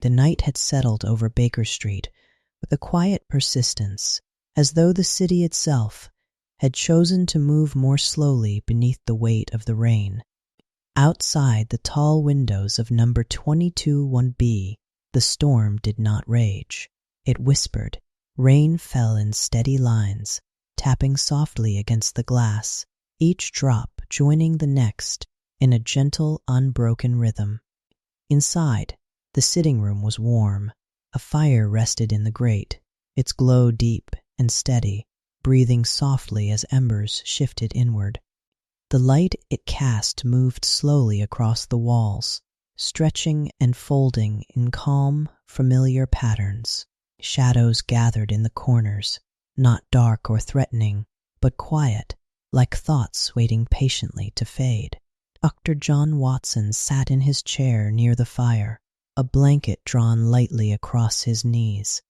The night had settled over Baker Street with a quiet persistence, as though the city itself had chosen to move more slowly beneath the weight of the rain. Outside the tall windows of number 221B, the storm did not rage. It whispered. Rain fell in steady lines, tapping softly against the glass, each drop joining the next in a gentle, unbroken rhythm. Inside, the sitting room was warm. A fire rested in the grate, its glow deep and steady, breathing softly as embers shifted inward. The light it cast moved slowly across the walls, stretching and folding in calm, familiar patterns. Shadows gathered in the corners, not dark or threatening, but quiet, like thoughts waiting patiently to fade. Dr. John Watson sat in his chair near the fire, a blanket drawn lightly across his knees.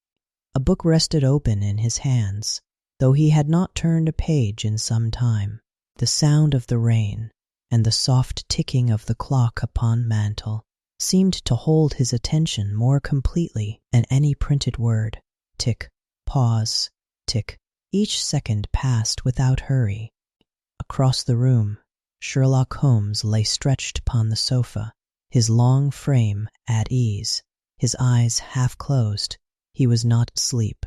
A book rested open in his hands, though he had not turned a page in some time. The sound of the rain and the soft ticking of the clock upon mantel seemed to hold his attention more completely than any printed word. Tick, pause, tick. Each second passed without hurry. Across the room, Sherlock Holmes lay stretched upon the sofa, his long frame at ease, his eyes half closed. He was not asleep.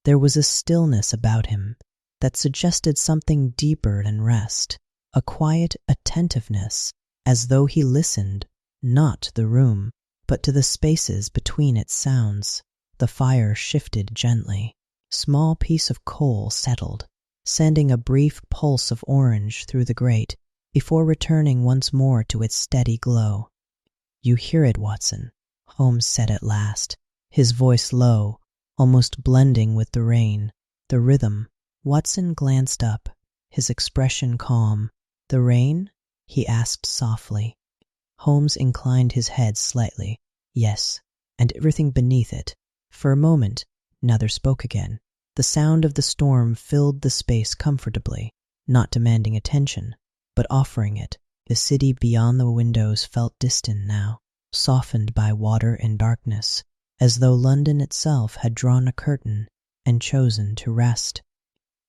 There was a stillness about him that suggested something deeper than rest, a quiet attentiveness, as though he listened not to the room, but to the spaces between its sounds. The fire shifted gently. Small piece of coal settled, sending a brief pulse of orange through the grate before returning once more to its steady glow. "You hear it, Watson," Holmes said at last, his voice low, almost blending with the rain, the rhythm. Watson glanced up, his expression calm. "The rain?" he asked softly. Holmes inclined his head slightly. "Yes, and everything beneath it." For a moment, neither spoke again. The sound of the storm filled the space comfortably, not demanding attention, but offering it. The city beyond the windows felt distant now, softened by water and darkness, as though London itself had drawn a curtain and chosen to rest.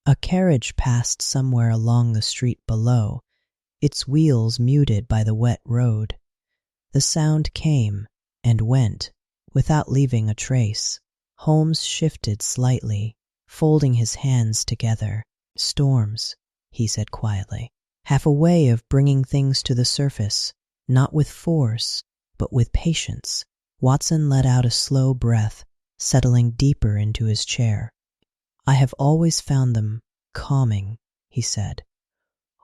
A carriage passed somewhere along the street below, its wheels muted by the wet road. The sound came and went without leaving a trace. Holmes shifted slightly, folding his hands together. "Storms," he said quietly, "have a way of bringing things to the surface, not with force, but with patience." Watson let out a slow breath, settling deeper into his chair. "I have always found them calming," he said.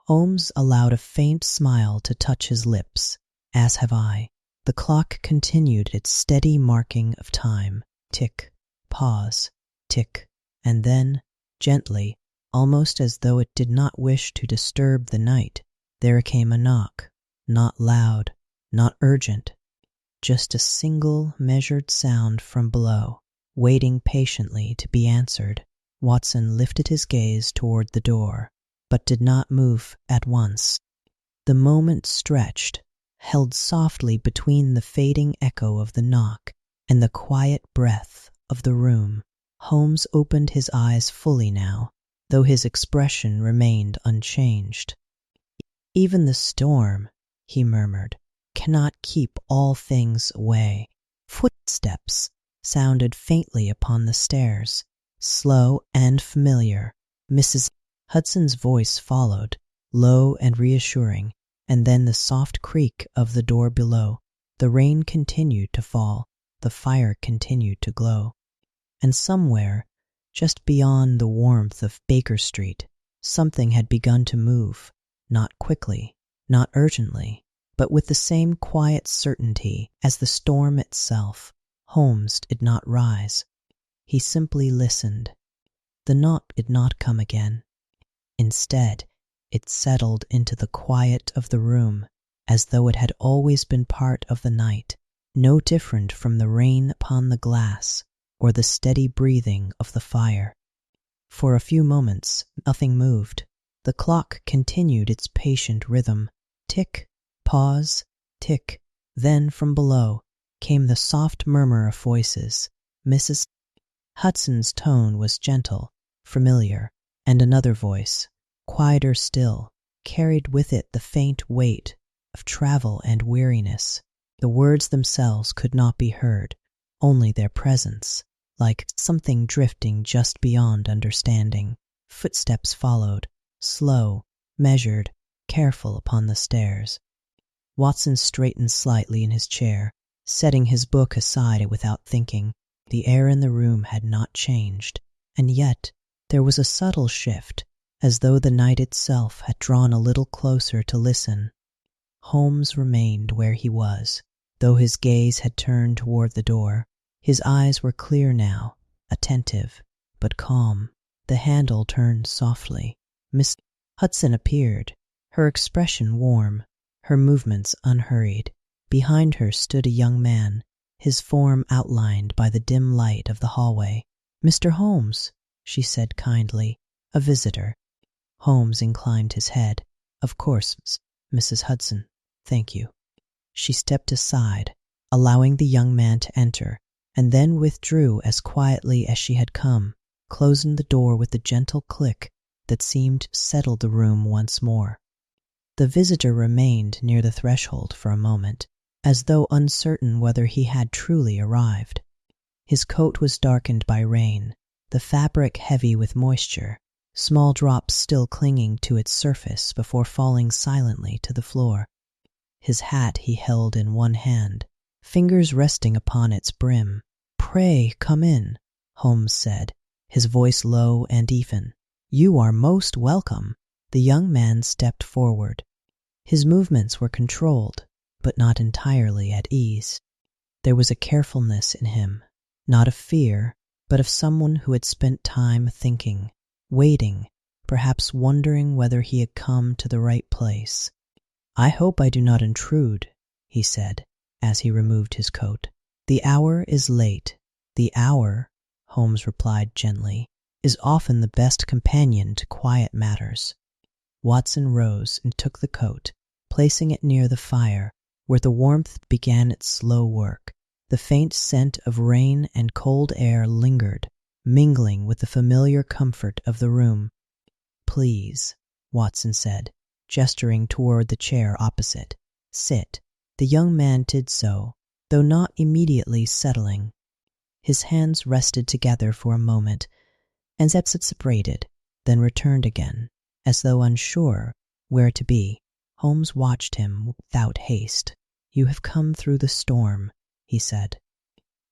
Holmes allowed a faint smile to touch his lips. "As have I." The clock continued its steady marking of time. Tick, pause, tick, and then, gently, almost as though it did not wish to disturb the night, there came a knock, not loud, not urgent, just a single measured sound from below, waiting patiently to be answered. Watson lifted his gaze toward the door, but did not move at once. The moment stretched, held softly between the fading echo of the knock and the quiet breath of the room. Holmes opened his eyes fully now, though his expression remained unchanged. "Even the storm," he murmured, "cannot keep all things away." Footsteps sounded faintly upon the stairs, slow and familiar. Mrs. Hudson's voice followed, low and reassuring, and then the soft creak of the door below. The rain continued to fall, the fire continued to glow. And somewhere, just beyond the warmth of Baker Street, something had begun to move, not quickly, not urgently, but with the same quiet certainty as the storm itself. Holmes did not rise. He simply listened. The knock did not come again. Instead, it settled into the quiet of the room, as though it had always been part of the night, no different from the rain upon the glass or the steady breathing of the fire. For a few moments, nothing moved. The clock continued its patient rhythm. Tick, pause, tick. Then from below came the soft murmur of voices. Mrs. Hudson's tone was gentle, familiar, and another voice, quieter still, carried with it the faint weight of travel and weariness. The words themselves could not be heard, only their presence, like something drifting just beyond understanding. Footsteps followed, slow, measured, careful upon the stairs. Watson straightened slightly in his chair, setting his book aside without thinking. The air in the room had not changed, and yet there was a subtle shift, as though the night itself had drawn a little closer to listen. Holmes remained where he was, though his gaze had turned toward the door. His eyes were clear now, attentive, but calm. The handle turned softly. Miss Hudson appeared, her expression warm, her movements unhurried. Behind her stood a young man, his form outlined by the dim light of the hallway. "Mr. Holmes," she said kindly, "a visitor." Holmes inclined his head. "Of course, Mrs. Hudson. Thank you." She stepped aside, allowing the young man to enter, and then withdrew as quietly as she had come, closing the door with the gentle click that seemed to settle the room once more. The visitor remained near the threshold for a moment, as though uncertain whether he had truly arrived. His coat was darkened by rain, the fabric heavy with moisture, small drops still clinging to its surface before falling silently to the floor. His hat he held in one hand, fingers resting upon its brim. "Pray come in," Holmes said, his voice low and even. "You are most welcome." The young man stepped forward. His movements were controlled, but not entirely at ease. There was a carefulness in him, not of fear, but of someone who had spent time thinking, waiting, perhaps wondering whether he had come to the right place. "I hope I do not intrude," he said, as he removed his coat. "The hour is late." "The hour," Holmes replied gently, "is often the best companion to quiet matters." Watson rose and took the coat, placing it near the fire, where the warmth began its slow work. The faint scent of rain and cold air lingered, mingling with the familiar comfort of the room. "Please," Watson said, gesturing toward the chair opposite. "Sit." The young man did so, though not immediately settling. His hands rested together for a moment, and separated, then returned again, as though unsure where to be. Holmes watched him without haste. "You have come through the storm," he said.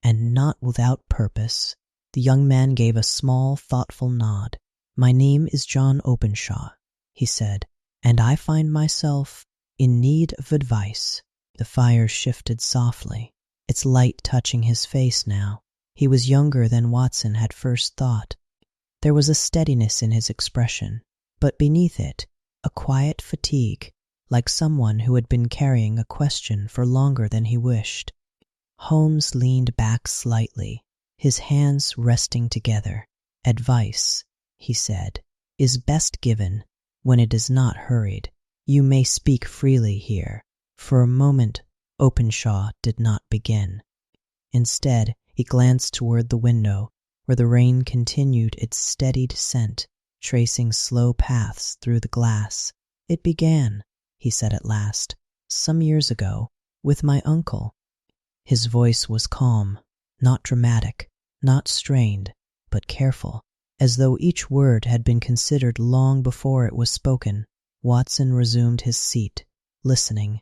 "And not without purpose." The young man gave a small, thoughtful nod. "My name is John Openshaw," he said, "and I find myself in need of advice." The fire shifted softly, its light touching his face now. He was younger than Watson had first thought. There was a steadiness in his expression, but beneath it, a quiet fatigue, like someone who had been carrying a question for longer than he wished. Holmes leaned back slightly, his hands resting together. "Advice," he said, "is best given when it is not hurried. You may speak freely here." For a moment, Openshaw did not begin. Instead, he glanced toward the window, where the rain continued its steady descent, tracing slow paths through the glass. "It began," he said at last, "some years ago, with my uncle." His voice was calm, not dramatic, not strained, but careful, as though each word had been considered long before it was spoken. Watson resumed his seat, listening.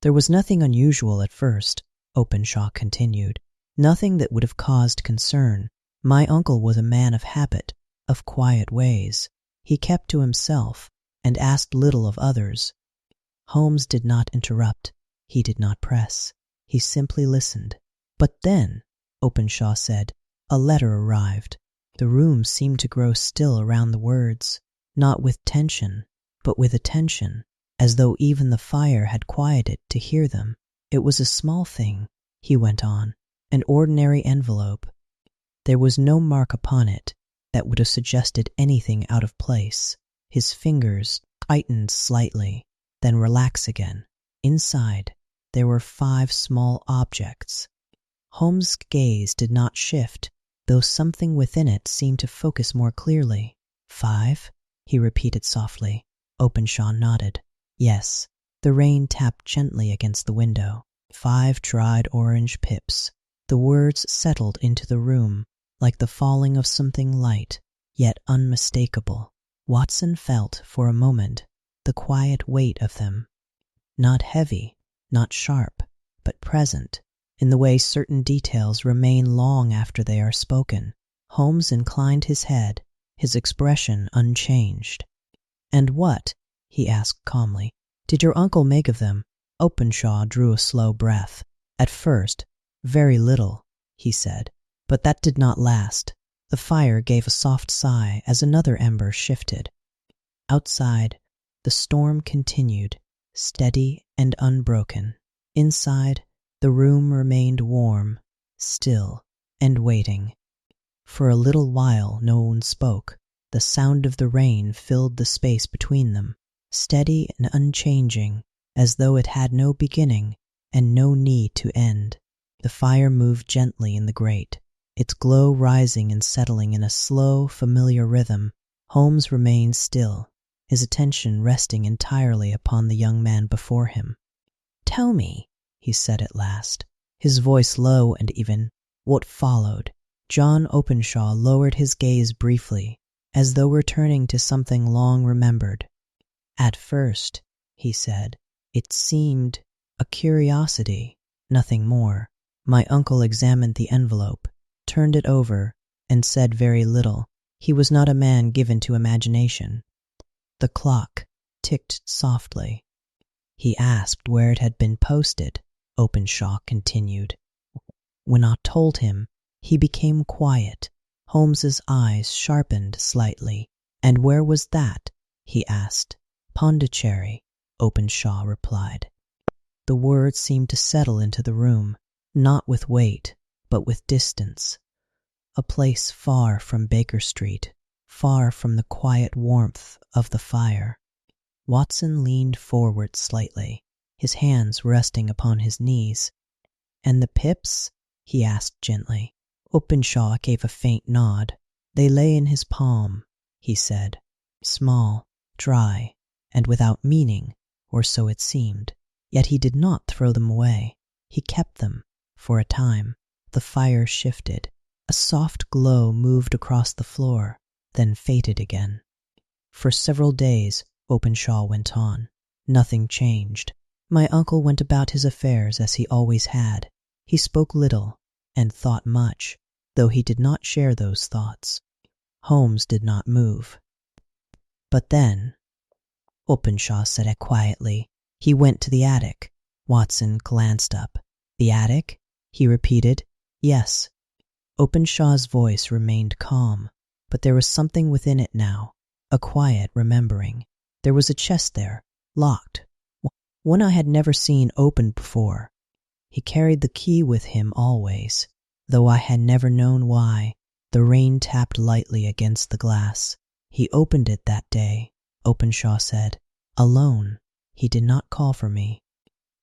"There was nothing unusual at first," Openshaw continued, "nothing that would have caused concern. My uncle was a man of habit, of quiet ways. He kept to himself and asked little of others." Holmes did not interrupt. He did not press. He simply listened. "But then," Openshaw said, "a letter arrived." The room seemed to grow still around the words, not with tension, but with attention, as though even the fire had quieted to hear them. "It was a small thing," he went on, "an ordinary envelope. There was no mark upon it that would have suggested anything out of place." His fingers tightened slightly, then relaxed again. Inside, there were 5 small objects, Holmes' gaze did not shift, though something within it seemed to focus more clearly. 5? He repeated softly. Openshaw nodded. Yes. The rain tapped gently against the window. 5 dried orange pips. The words settled into the room like the falling of something light, yet unmistakable. Watson felt, for a moment, the quiet weight of them. Not heavy, not sharp, but present, in the way certain details remain long after they are spoken. Holmes inclined his head, his expression unchanged. "And what," he asked calmly, "did your uncle make of them?" Openshaw drew a slow breath. "At first, very little," he said, "but that did not last." The fire gave a soft sigh as another ember shifted. Outside, the storm continued, steady and unbroken. Inside, the room remained warm, still, and waiting. For a little while no one spoke. The sound of the rain filled the space between them, steady and unchanging, as though it had no beginning and no need to end. The fire moved gently in the grate, its glow rising and settling in a slow, familiar rhythm. Holmes remained still, his attention resting entirely upon the young man before him. "Tell me," he said at last, his voice low and even, "what followed?" John Openshaw lowered his gaze briefly, as though returning to something long remembered. "At first," he said, "it seemed a curiosity, nothing more. My uncle examined the envelope, turned it over, and said very little. He was not a man given to imagination." The clock ticked softly. "He asked where it had been posted," Openshaw continued. "When I told him, he became quiet." Holmes's eyes sharpened slightly. "And where was that?" he asked. "Pondicherry," Openshaw replied. The words seemed to settle into the room, not with weight, but with distance. A place far from Baker Street, far from the quiet warmth of the fire. Watson leaned forward slightly, his hands resting upon his knees. "And the pips?" he asked gently. Openshaw gave a faint nod. "They lay in his palm," he said, "small, dry, and without meaning, or so it seemed. Yet he did not throw them away. He kept them, for a time." The fire shifted. A soft glow moved across the floor, then faded again. "For several days," Openshaw went on, "nothing changed. My uncle went about his affairs as he always had. He spoke little and thought much, though he did not share those thoughts. Holmes did not move. But then," Openshaw said it quietly, "he went to the attic." Watson glanced up. "The attic?" he repeated. "Yes." Openshaw's voice remained calm, but there was something within it now, a quiet remembering. There was a chest there, locked, one I had never seen opened before. He carried the key with him always, though I had never known why. The rain tapped lightly against the glass. "He opened it that day," Openshaw said, "alone. He did not call for me.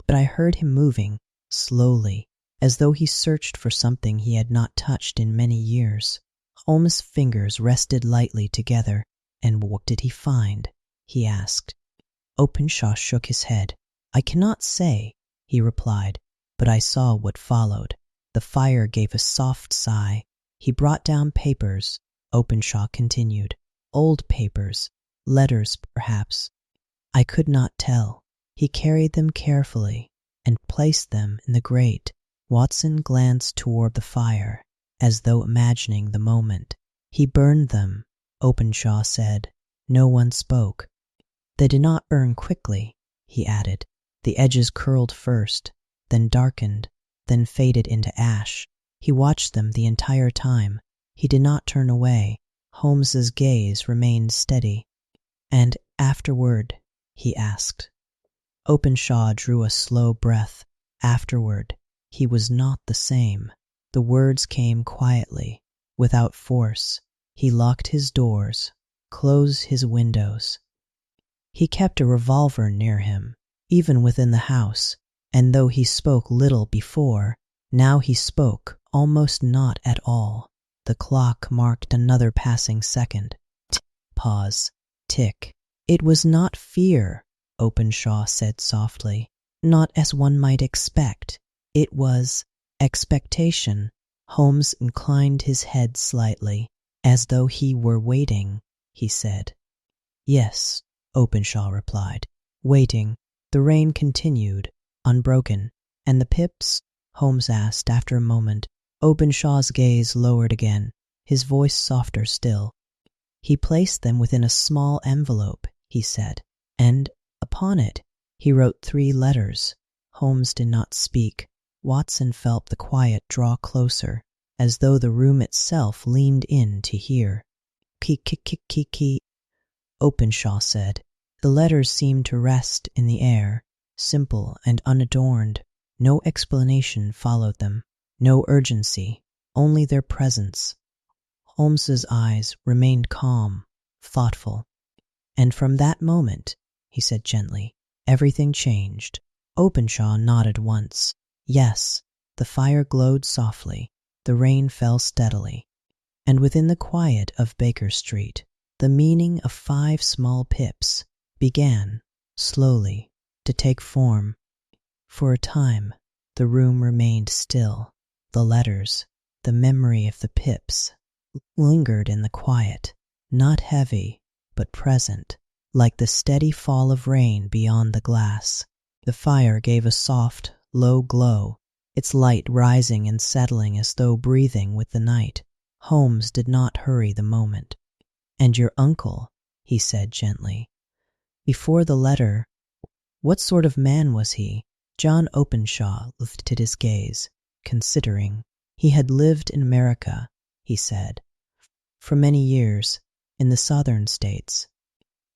But I heard him moving, slowly, as though he searched for something he had not touched in many years." Holmes' fingers rested lightly together. "And what did he find?" he asked. Openshaw shook his head. "I cannot say," he replied, "but I saw what followed." The fire gave a soft sigh. "He brought down papers," Openshaw continued. "Old papers, letters perhaps. I could not tell. He carried them carefully and placed them in the grate." Watson glanced toward the fire, as though imagining the moment. "He burned them," Openshaw said. No one spoke. "They did not burn quickly," he added. "The edges curled first, then darkened, then faded into ash. He watched them the entire time. He did not turn away." Holmes's gaze remained steady. "And afterward?" he asked. Openshaw drew a slow breath. "Afterward, he was not the same." The words came quietly, without force. "He locked his doors, closed his windows. He kept a revolver near him, even within the house, and though he spoke little before, Now he spoke, almost not at all. The clock marked another passing second. Pause. Tick. It was not fear, Openshaw said softly. Not as one might expect. It was expectation. Holmes inclined his head slightly, as though he were waiting, he said. Yes, Openshaw replied. Waiting. The rain continued, unbroken. And the pips? Holmes asked after a moment. Openshaw's gaze lowered again, his voice softer still. He placed them within a small envelope, he said, and upon it he wrote 3 letters. Holmes did not speak. Watson felt the quiet draw closer, as though the room itself leaned in to hear. Ki, Openshaw said. The letters seemed to rest in the air, simple and unadorned. No explanation followed them, no urgency, only their presence. Holmes's eyes remained calm, thoughtful. And from that moment, he said gently, everything changed. Openshaw nodded once. Yes, the fire glowed softly, the rain fell steadily. And within the quiet of Baker Street, the meaning of 5 small pips began, slowly, to take form. For a time, the room remained still. The letters, the memory of the pips, lingered in the quiet, not heavy, but present, like the steady fall of rain beyond the glass. The fire gave a soft, low glow, its light rising and settling as though breathing with the night. Holmes did not hurry the moment. And your uncle, he said gently. Before the letter, what sort of man was he? John Openshaw lifted his gaze, considering. He had lived in America, he said, for many years, in the southern states.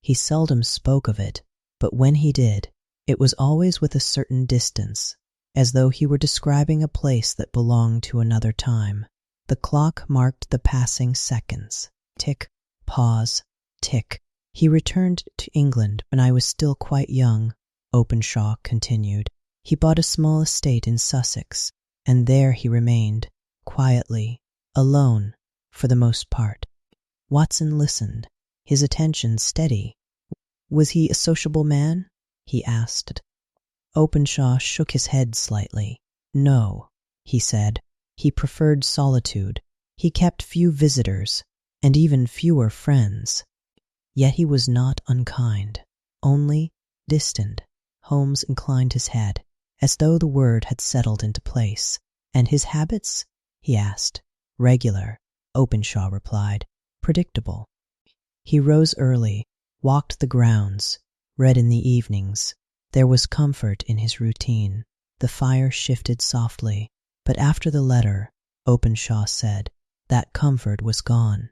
He seldom spoke of it, but when he did, it was always with a certain distance, as though he were describing a place that belonged to another time. The clock marked the passing seconds. Tick, pause, tick. He returned to England when I was still quite young, Openshaw continued. He bought a small estate in Sussex, and there he remained, quietly, alone, for the most part. Watson listened, his attention steady. Was he a sociable man? He asked. Openshaw shook his head slightly. No, he said. He preferred solitude. He kept few visitors, and even fewer friends. Yet he was not unkind, only distant. Holmes inclined his head, as though the word had settled into place. And his habits? He asked. Regular, Openshaw replied. Predictable. He rose early, walked the grounds, read in the evenings. There was comfort in his routine. The fire shifted softly, but after the letter, Openshaw said, that comfort was gone.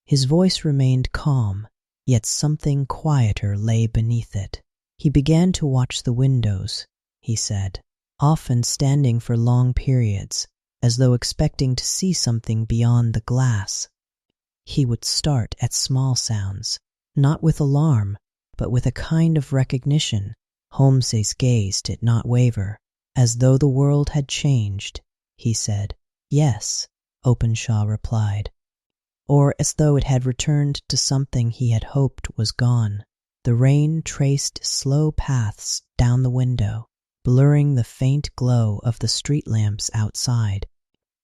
His voice remained calm, yet something quieter lay beneath it. He began to watch the windows, he said, often standing for long periods, as though expecting to see something beyond the glass. He would start at small sounds, not with alarm, but with a kind of recognition. Holmes's gaze did not waver, as though the world had changed, he said. Yes, Openshaw replied, or as though it had returned to something he had hoped was gone. The rain traced slow paths down the window, blurring the faint glow of the street lamps outside.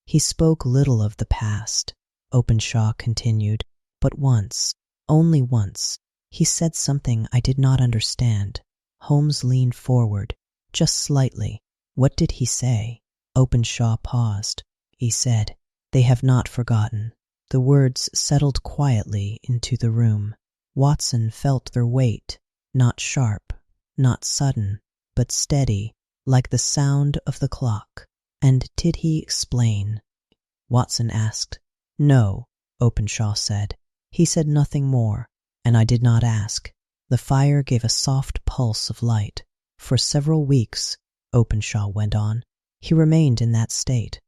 He spoke little of the past, Openshaw continued, but once, only once, he said something I did not understand. Holmes leaned forward, just slightly. What did he say? Openshaw paused. He said, "They have not forgotten." The words settled quietly into the room. Watson felt their weight, not sharp, not sudden, but steady, like the sound of the clock. And did he explain? Watson asked. No, Openshaw said. He said nothing more, and I did not ask. The fire gave a soft pulse of light. For several weeks, Openshaw went on, he remained in that state,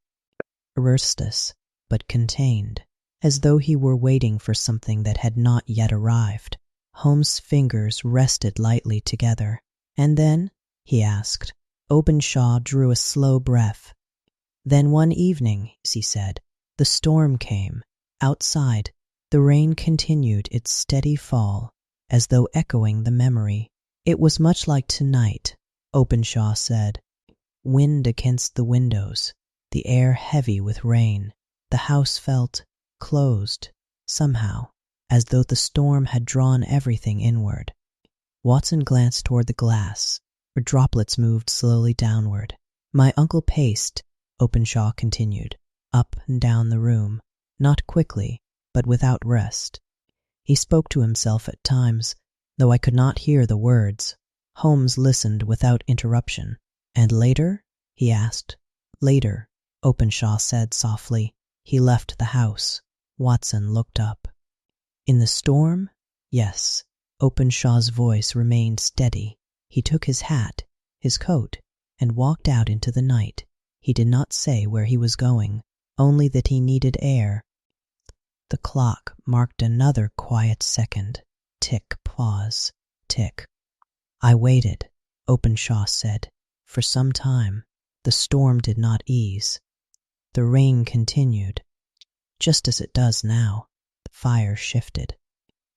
restless, but contained, as though he were waiting for something that had not yet arrived. Holmes' fingers rested lightly together. And then? He asked. Openshaw drew a slow breath. Then one evening, she said, the storm came. Outside, the rain continued its steady fall, as though echoing the memory. It was much like tonight, Openshaw said. Wind against the windows, the air heavy with rain. The house felt closed, somehow, as though the storm had drawn everything inward. Watson glanced toward the glass, where droplets moved slowly downward. My uncle paced, Openshaw continued, up and down the room, not quickly, but without rest. He spoke to himself at times, though I could not hear the words. Holmes listened without interruption. And later? He asked. Later, Openshaw said softly. He left the house. Watson looked up. In the storm? Yes. Openshaw's voice remained steady. He took his hat, his coat, and walked out into the night. He did not say where he was going, only that he needed air. The clock marked another quiet second. Tick, pause, tick. I waited, Openshaw said. For some time, the storm did not ease. The rain continued, just as it does now. The fire shifted.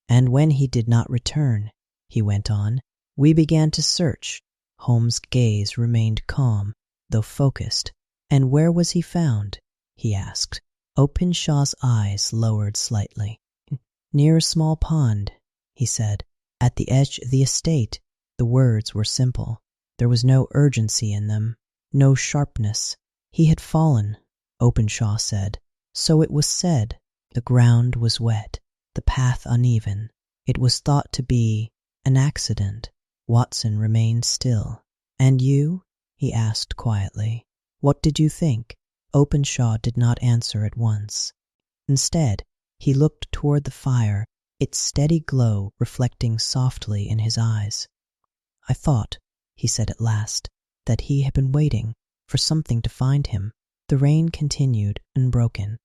And when he did not return, he went on, we began to search. Holmes' gaze remained calm, though focused. And where was he found? He asked. Openshaw's eyes lowered slightly. Near a small pond, he said, at the edge of the estate. The words were simple. There was no urgency in them, no sharpness. He had fallen, Openshaw said. So it was said. The ground was wet, the path uneven. It was thought to be an accident. Watson remained still. And you? He asked quietly. What did you think? Openshaw did not answer at once. Instead, he looked toward the fire, its steady glow reflecting softly in his eyes. I thought, he said at last, that he had been waiting for something to find him. The rain continued, unbroken.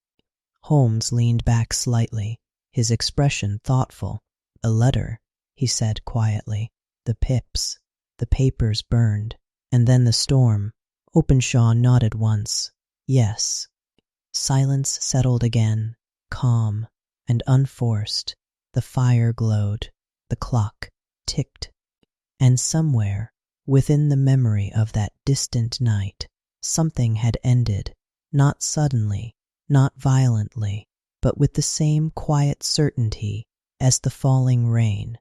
Holmes leaned back slightly, his expression thoughtful. A letter, he said quietly. The pips, the papers burned, and then the storm. Openshaw nodded once. Yes. Silence settled again, calm and unforced. The fire glowed. The clock ticked. And somewhere, within the memory of that distant night, something had ended, not suddenly, not violently, but with the same quiet certainty as the falling rain.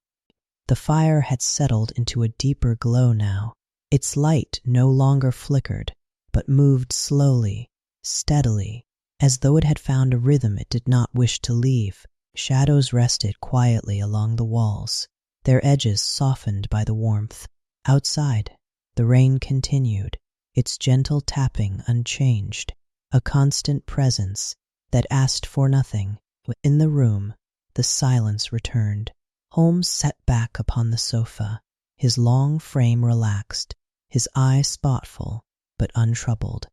The fire had settled into a deeper glow now. Its light no longer flickered, but moved slowly, steadily, as though it had found a rhythm it did not wish to leave. Shadows rested quietly along the walls, their edges softened by the warmth. Outside, the rain continued, its gentle tapping unchanged, a constant presence that asked for nothing. In the room, the silence returned. Holmes sat back upon the sofa, his long frame relaxed, his eyes thoughtful but untroubled.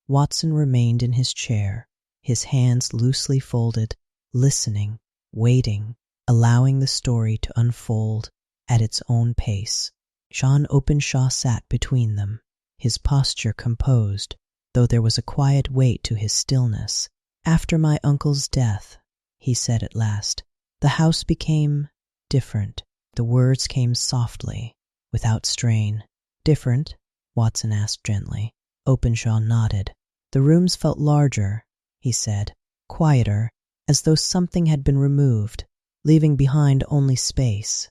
Watson remained in his chair, his hands loosely folded, listening, waiting, allowing the story to unfold at its own pace. John Openshaw sat between them, his posture composed, though there was a quiet weight to his stillness. After my uncle's death, he said at last, the house became different. The words came softly, without strain. Different? Watson asked gently. Openshaw nodded. The rooms felt larger, he said, quieter, as though something had been removed, leaving behind only space.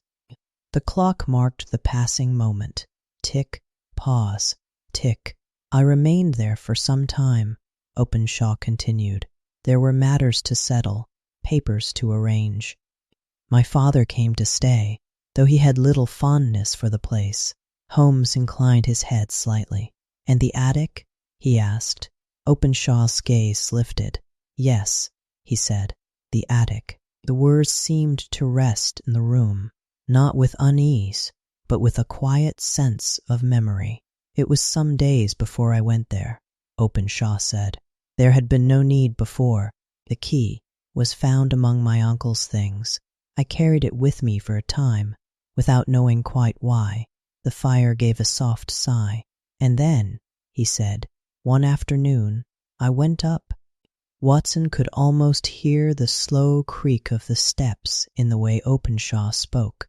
The clock marked the passing moment. Tick, pause, tick. I remained there for some time, Openshaw continued. There were matters to settle, papers to arrange. My father came to stay, though he had little fondness for the place. Holmes inclined his head slightly. And the attic? He asked. Openshaw's gaze lifted. Yes, he said, the attic. The words seemed to rest in the room, not with unease, but with a quiet sense of memory. It was some days before I went there, Openshaw said. There had been no need before. The key was found among my uncle's things. I carried it with me for a time, without knowing quite why. The fire gave a soft sigh. And then, he said, One afternoon, I went up. Watson could almost hear the slow creak of the steps in the way Openshaw spoke.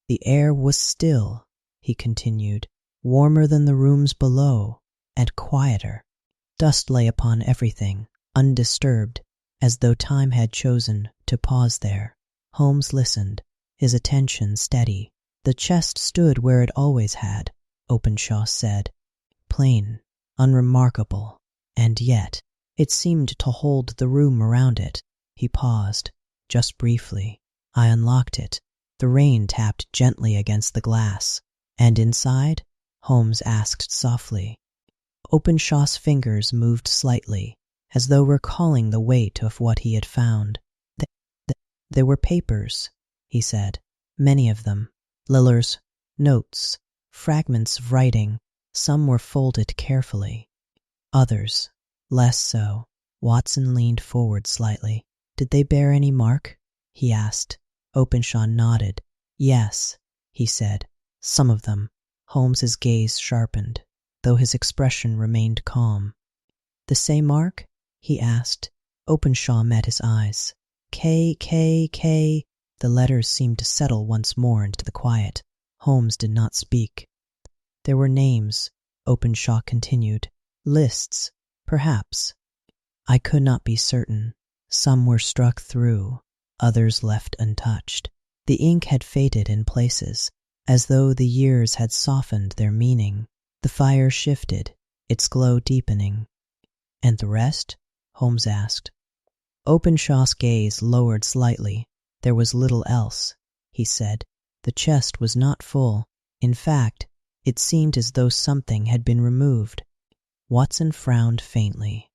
The air was still, he continued, warmer than the rooms below, and quieter. Dust lay upon everything, undisturbed, as though time had chosen to pause there. Holmes listened, his attention steady. The chest stood where it always had, Openshaw said, plain, unremarkable, and yet it seemed to hold the room around it. He paused, just briefly. I unlocked it. The rain tapped gently against the glass. And inside? Holmes asked softly. Openshaw's fingers moved slightly, as though recalling the weight of what he had found. There were papers, he said, many of them. Liller's notes, fragments of writing. Some were folded carefully. Others, less so. Watson leaned forward slightly. Did they bear any mark? He asked. Openshaw nodded. Yes, he said. Some of them. Holmes's gaze sharpened, though his expression remained calm. The same mark? He asked. Openshaw met his eyes. K. The letters seemed to settle once more into the quiet. Holmes did not speak. There were names, Openshaw continued. Lists, perhaps. I could not be certain. Some were struck through, others left untouched. The ink had faded in places, as though the years had softened their meaning. The fire shifted, its glow deepening. And the rest? Holmes asked. Openshaw's gaze lowered slightly. There was little else, he said. The chest was not full. In fact, it seemed as though something had been removed. Watson frowned faintly.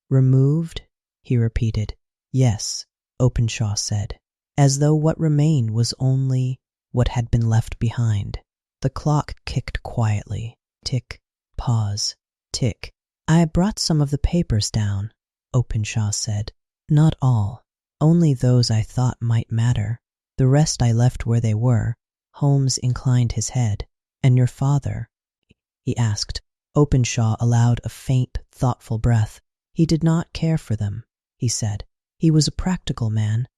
Removed? He repeated. Yes, Openshaw said, as though what remained was only what had been left behind. The clock kicked quietly. Tick, pause, tick. I brought some of the papers down, Openshaw said. Not all, only those I thought might matter. The rest I left where they were. Holmes inclined his head. And your father? He asked. Openshaw allowed a faint, thoughtful breath. He did not care for them, he said. He was a practical man.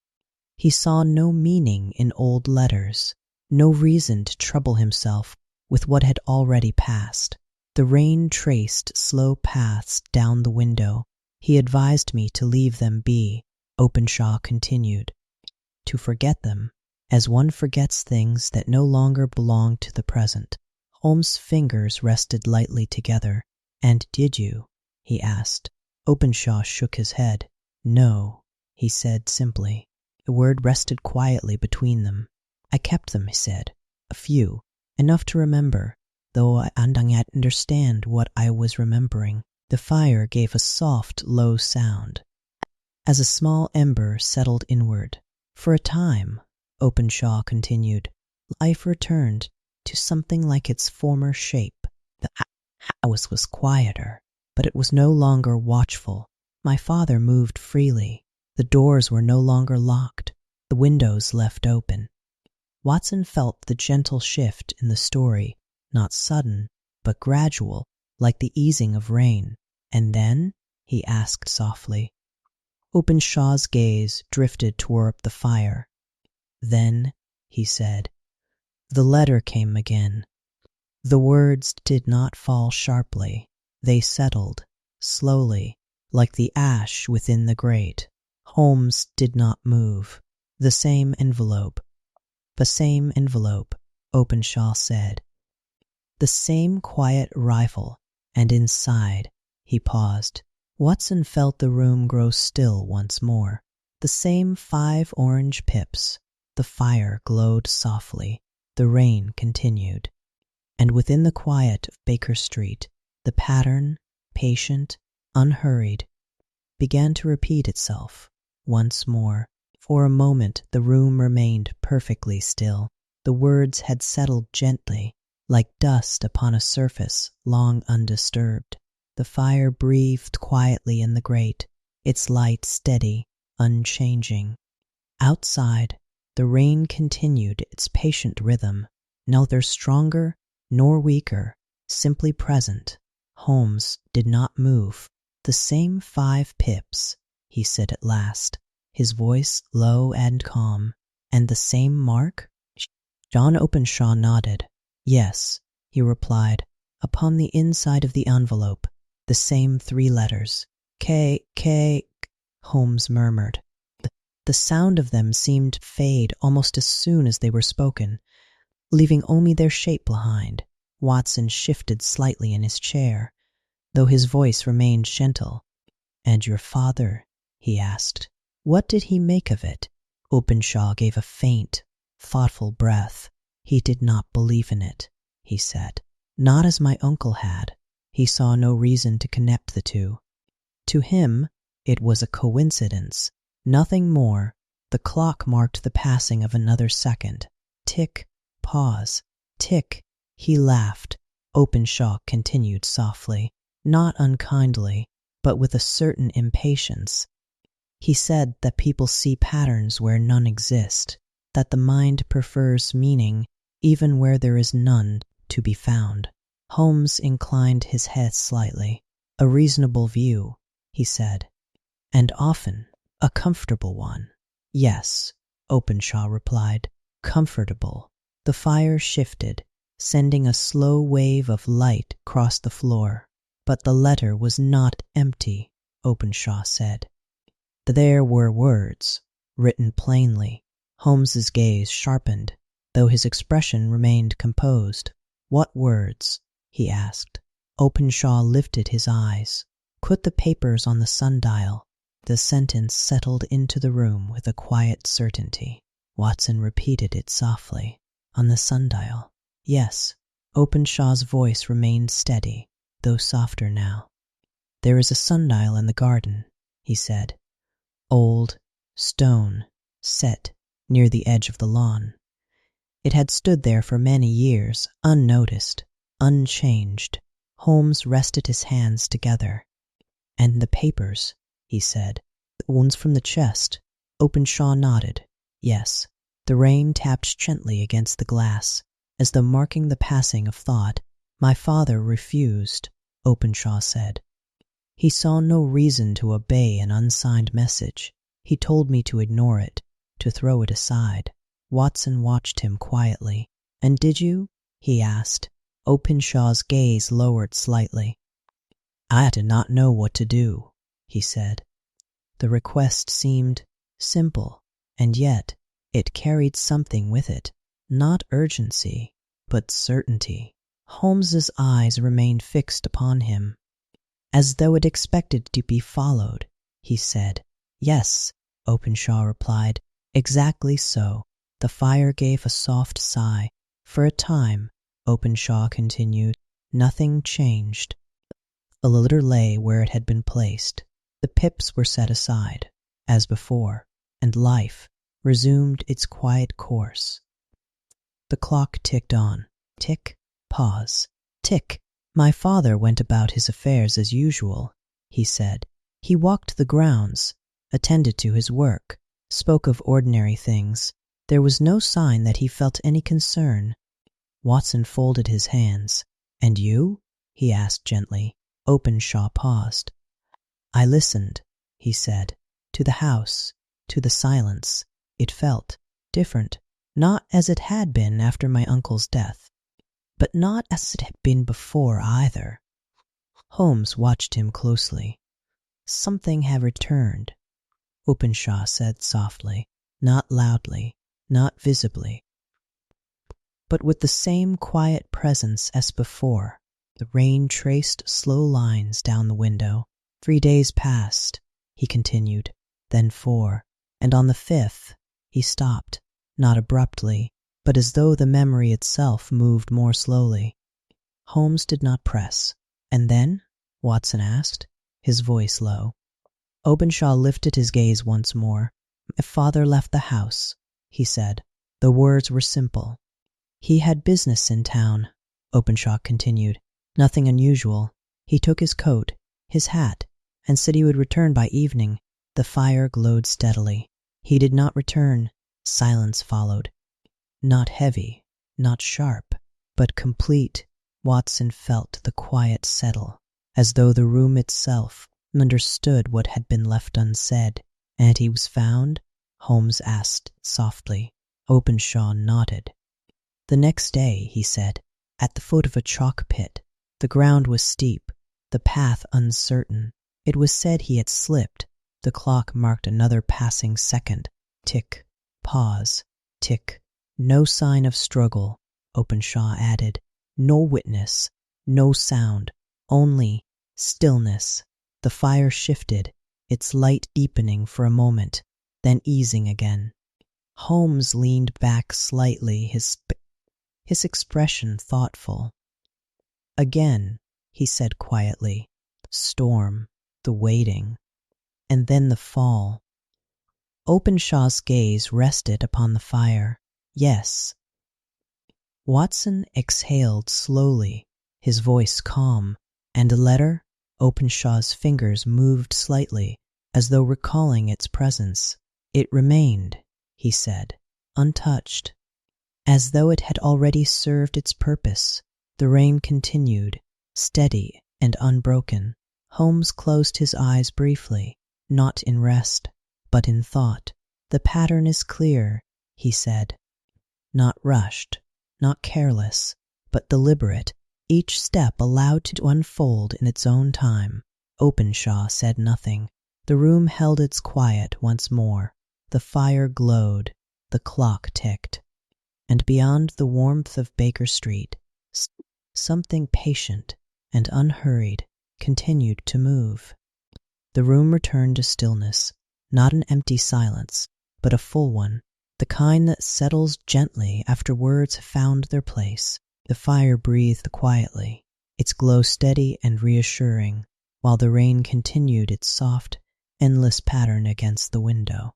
He saw no meaning in old letters, no reason to trouble himself with what had already passed. The rain traced slow paths down the window. He advised me to leave them be, Openshaw continued, to forget them, as one forgets things that no longer belong to the present. Holmes' fingers rested lightly together. And did you? He asked. Openshaw shook his head. No, he said simply. The word rested quietly between them. I kept them, he said. A few, enough to remember, though I didn't yet understand what I was remembering. The fire gave a soft, low sound, as a small ember settled inward. For a time, Openshaw continued, life returned to something like its former shape. The house was quieter, but it was no longer watchful. My father moved freely. The doors were no longer locked, the windows left open. Watson felt the gentle shift in the story, not sudden, but gradual, like the easing of rain. And then? He asked softly. Openshaw's gaze drifted toward the fire. Then, he said, the letter came again. The words did not fall sharply. They settled, slowly, like the ash within the grate. Holmes did not move. The same envelope, Openshaw said. The same quiet rifle, and inside, he paused. Watson felt the room grow still once more. The same 5 orange pips. The fire glowed softly. The rain continued. And within the quiet of Baker Street, the pattern, patient, unhurried, began to repeat itself once more. For a moment the room remained perfectly still. The words had settled gently, like dust upon a surface long undisturbed. The fire breathed quietly in the grate, its light steady, unchanging. Outside, the rain continued its patient rhythm, neither stronger nor weaker, simply present, Holmes did not move. "The same 5 pips," he said at last, his voice low and calm. "And the same mark?" John Openshaw nodded. "Yes," he replied. "Upon the inside of the envelope, the same 3 letters. K, Holmes murmured. The sound of them seemed to fade almost as soon as they were spoken, leaving only their shape behind. Watson shifted slightly in his chair, though his voice remained gentle. "And your father?" he asked. "What did he make of it?" Openshaw gave a faint, thoughtful breath. "He did not believe in it," he said. "Not as my uncle had. He saw no reason to connect the two. To him, it was a coincidence, nothing more." The clock marked the passing of another second. Tick, pause, tick. He laughed. Openshaw continued softly, not unkindly, but with a certain impatience. "He said that people see patterns where none exist, that the mind prefers meaning even where there is none to be found." Holmes inclined his head slightly. "A reasonable view," he said, "and often a comfortable one." "Yes," Openshaw replied, "comfortable." The fire shifted, sending a slow wave of light across the floor. "But the letter was not empty," Openshaw said. "There were words, written plainly." Holmes's gaze sharpened, though his expression remained composed. "What words?" he asked. Openshaw lifted his eyes. "Put the papers on the sundial." The sentence settled into the room with a quiet certainty. Watson repeated it softly. "On the sundial." "Yes." Openshaw's voice remained steady, though softer now. "There is a sundial in the garden," he said. "Old, stone, set near the edge of the lawn. It had stood there for many years, unnoticed, unchanged." Holmes rested his hands together. "And the papers," he said. "The ones from the chest." Openshaw nodded. "Yes." The rain tapped gently against the glass, as though marking the passing of thought. "My father refused," Openshaw said. "He saw no reason to obey an unsigned message. He told me to ignore it, to throw it aside." Watson watched him quietly. "And did you?" he asked. Openshaw's gaze lowered slightly. "I did not know what to do," he said. The request seemed simple, and yet it carried something with it. Not urgency, but certainty. Holmes's eyes remained fixed upon him, as though it expected to be followed. He said, "Yes," Openshaw replied, "exactly so." The fire gave a soft sigh. "For a time," Openshaw continued, "nothing changed. The letter lay where it had been placed. The pips were set aside, as before, and life resumed its quiet course." The clock ticked on. Tick, pause, tick. "My father went about his affairs as usual," he said. "He walked the grounds, attended to his work, spoke of ordinary things. There was no sign that he felt any concern." Watson folded his hands. "And you?" he asked gently. Openshaw paused. "I listened," he said, "to the house, to the silence. It felt different, not as it had been after my uncle's death, but not as it had been before either." Holmes watched him closely. "Something had returned," Openshaw said softly, not loudly, not visibly, but with the same quiet presence as before. The rain traced slow lines down the window. 3 days passed, he continued, then 4, and on the 5th he stopped, not abruptly, but as though the memory itself moved more slowly. Holmes did not press. "And then?" Watson asked, his voice low. Openshaw lifted his gaze once more. "My father left the house," he said. The words were simple. "He had business in town," Openshaw continued. "Nothing unusual. He took his coat, his hat, and said he would return by evening." The fire glowed steadily. "He did not return." Silence followed. Not heavy, not sharp, but complete. Watson felt the quiet settle. as though the room itself understood what had been left unsaid. "And he was found?" Holmes asked softly. Openshaw nodded. "The next day," he said, "at the foot of a chalk pit. The ground was steep, the path uncertain. It was said he had slipped." The clock marked another passing second. Tick, pause, tick. "No sign of struggle," Openshaw added. "No witness, no sound, only stillness." The fire shifted, its light deepening for a moment, then easing again. Holmes leaned back slightly, his expression thoughtful. "Again," he said quietly, "storm, the waiting, and then the fall." Openshaw's gaze rested upon the fire. "Yes." Watson exhaled slowly, his voice calm. "And a letter?" Openshaw's fingers moved slightly, as though recalling its presence. "It remained," he said, "untouched, as though it had already served its purpose." The rain continued, steady and unbroken. Holmes closed his eyes briefly, not in rest, but in thought. "The pattern is clear," he said. "Not rushed, not careless, but deliberate, each step allowed to unfold in its own time." Openshaw said nothing. The room held its quiet once more. The fire glowed, the clock ticked, and beyond the warmth of Baker Street, something patient and unhurried continued to move. The room returned to stillness, not an empty silence, but a full one, the kind that settles gently after words have found their place. The fire breathed quietly, its glow steady and reassuring, while the rain continued its soft, endless pattern against the window.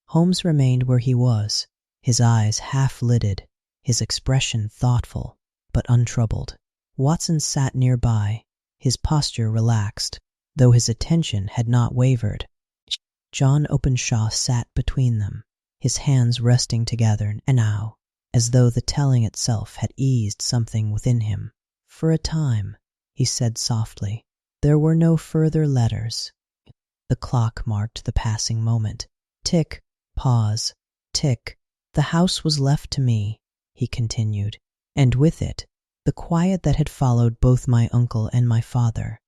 Holmes remained where he was, his eyes half-lidded, his expression thoughtful but untroubled. Watson sat nearby, his posture relaxed, though his attention had not wavered. John Openshaw sat between them, his hands resting together now, as though the telling itself had eased something within him. "For a time," he said softly, "there were no further letters." The clock marked the passing moment. Tick, pause, tick. "The house was left to me," he continued, "and with it, the quiet that had followed both my uncle and my father.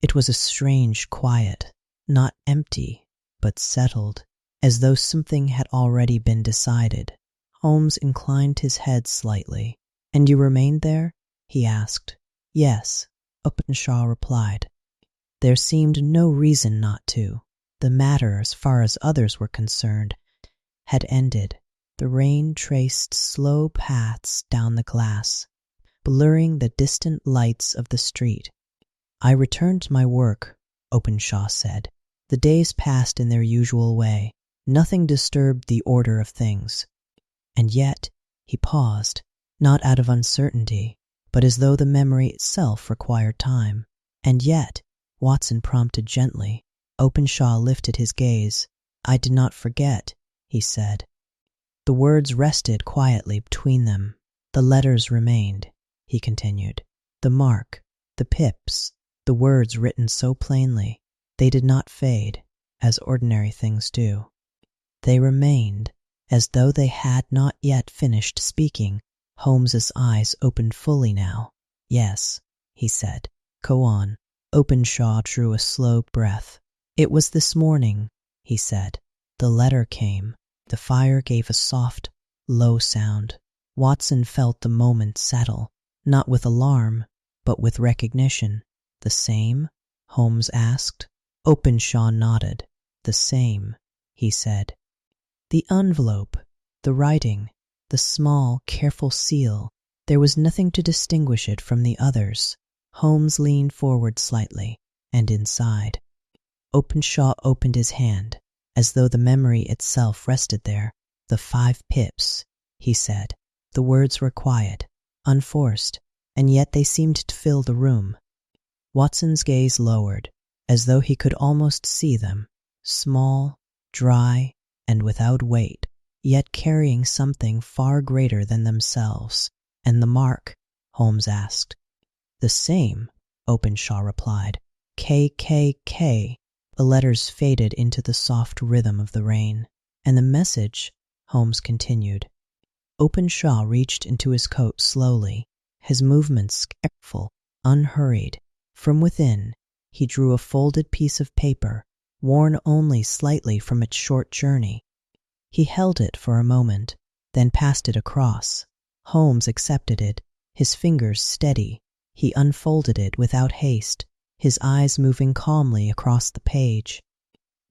It was a strange quiet, not empty, but settled, as though something had already been decided." Holmes inclined his head slightly. "And you remained there?" he asked. "Yes," Openshaw replied. "There seemed no reason not to. The matter, as far as others were concerned, had ended." The rain traced slow paths down the glass, blurring the distant lights of the street. "I returned to my work," Openshaw said. "The days passed in their usual way. Nothing disturbed the order of things. And yet," he paused, not out of uncertainty, but as though the memory itself required time. "And yet," Watson prompted gently. Openshaw lifted his gaze. "I did not forget," he said. The words rested quietly between them. "The letters remained," he continued. "The mark, the pips, the words written so plainly, they did not fade, as ordinary things do. They remained, as though they had not yet finished speaking." Holmes's eyes opened fully now. "Yes," he said. "Go on." Openshaw drew a slow breath. "It was this morning," he said. "The letter came." The fire gave a soft, low sound. Watson felt the moment settle, not with alarm, but with recognition. "The same?" Holmes asked. Openshaw nodded. "The same," he said. "The envelope, the writing, the small, careful seal, there was nothing to distinguish it from the others." Holmes leaned forward slightly, and inside. Openshaw opened his hand, as though the memory itself rested there. "The 5 pips," he said. The words were quiet, unforced, and yet they seemed to fill the room. Watson's gaze lowered, as though he could almost see them, small, dry, and without weight, yet carrying something far greater than themselves. "And the mark?" Holmes asked. "The same," Openshaw replied. KKK. The letters faded into the soft rhythm of the rain. And the message, Holmes continued. Openshaw reached into his coat slowly, his movements careful, unhurried. From within, he drew a folded piece of paper, worn only slightly from its short journey. He held it for a moment, then passed it across. Holmes accepted it, his fingers steady. He unfolded it without haste, his eyes moving calmly across the page.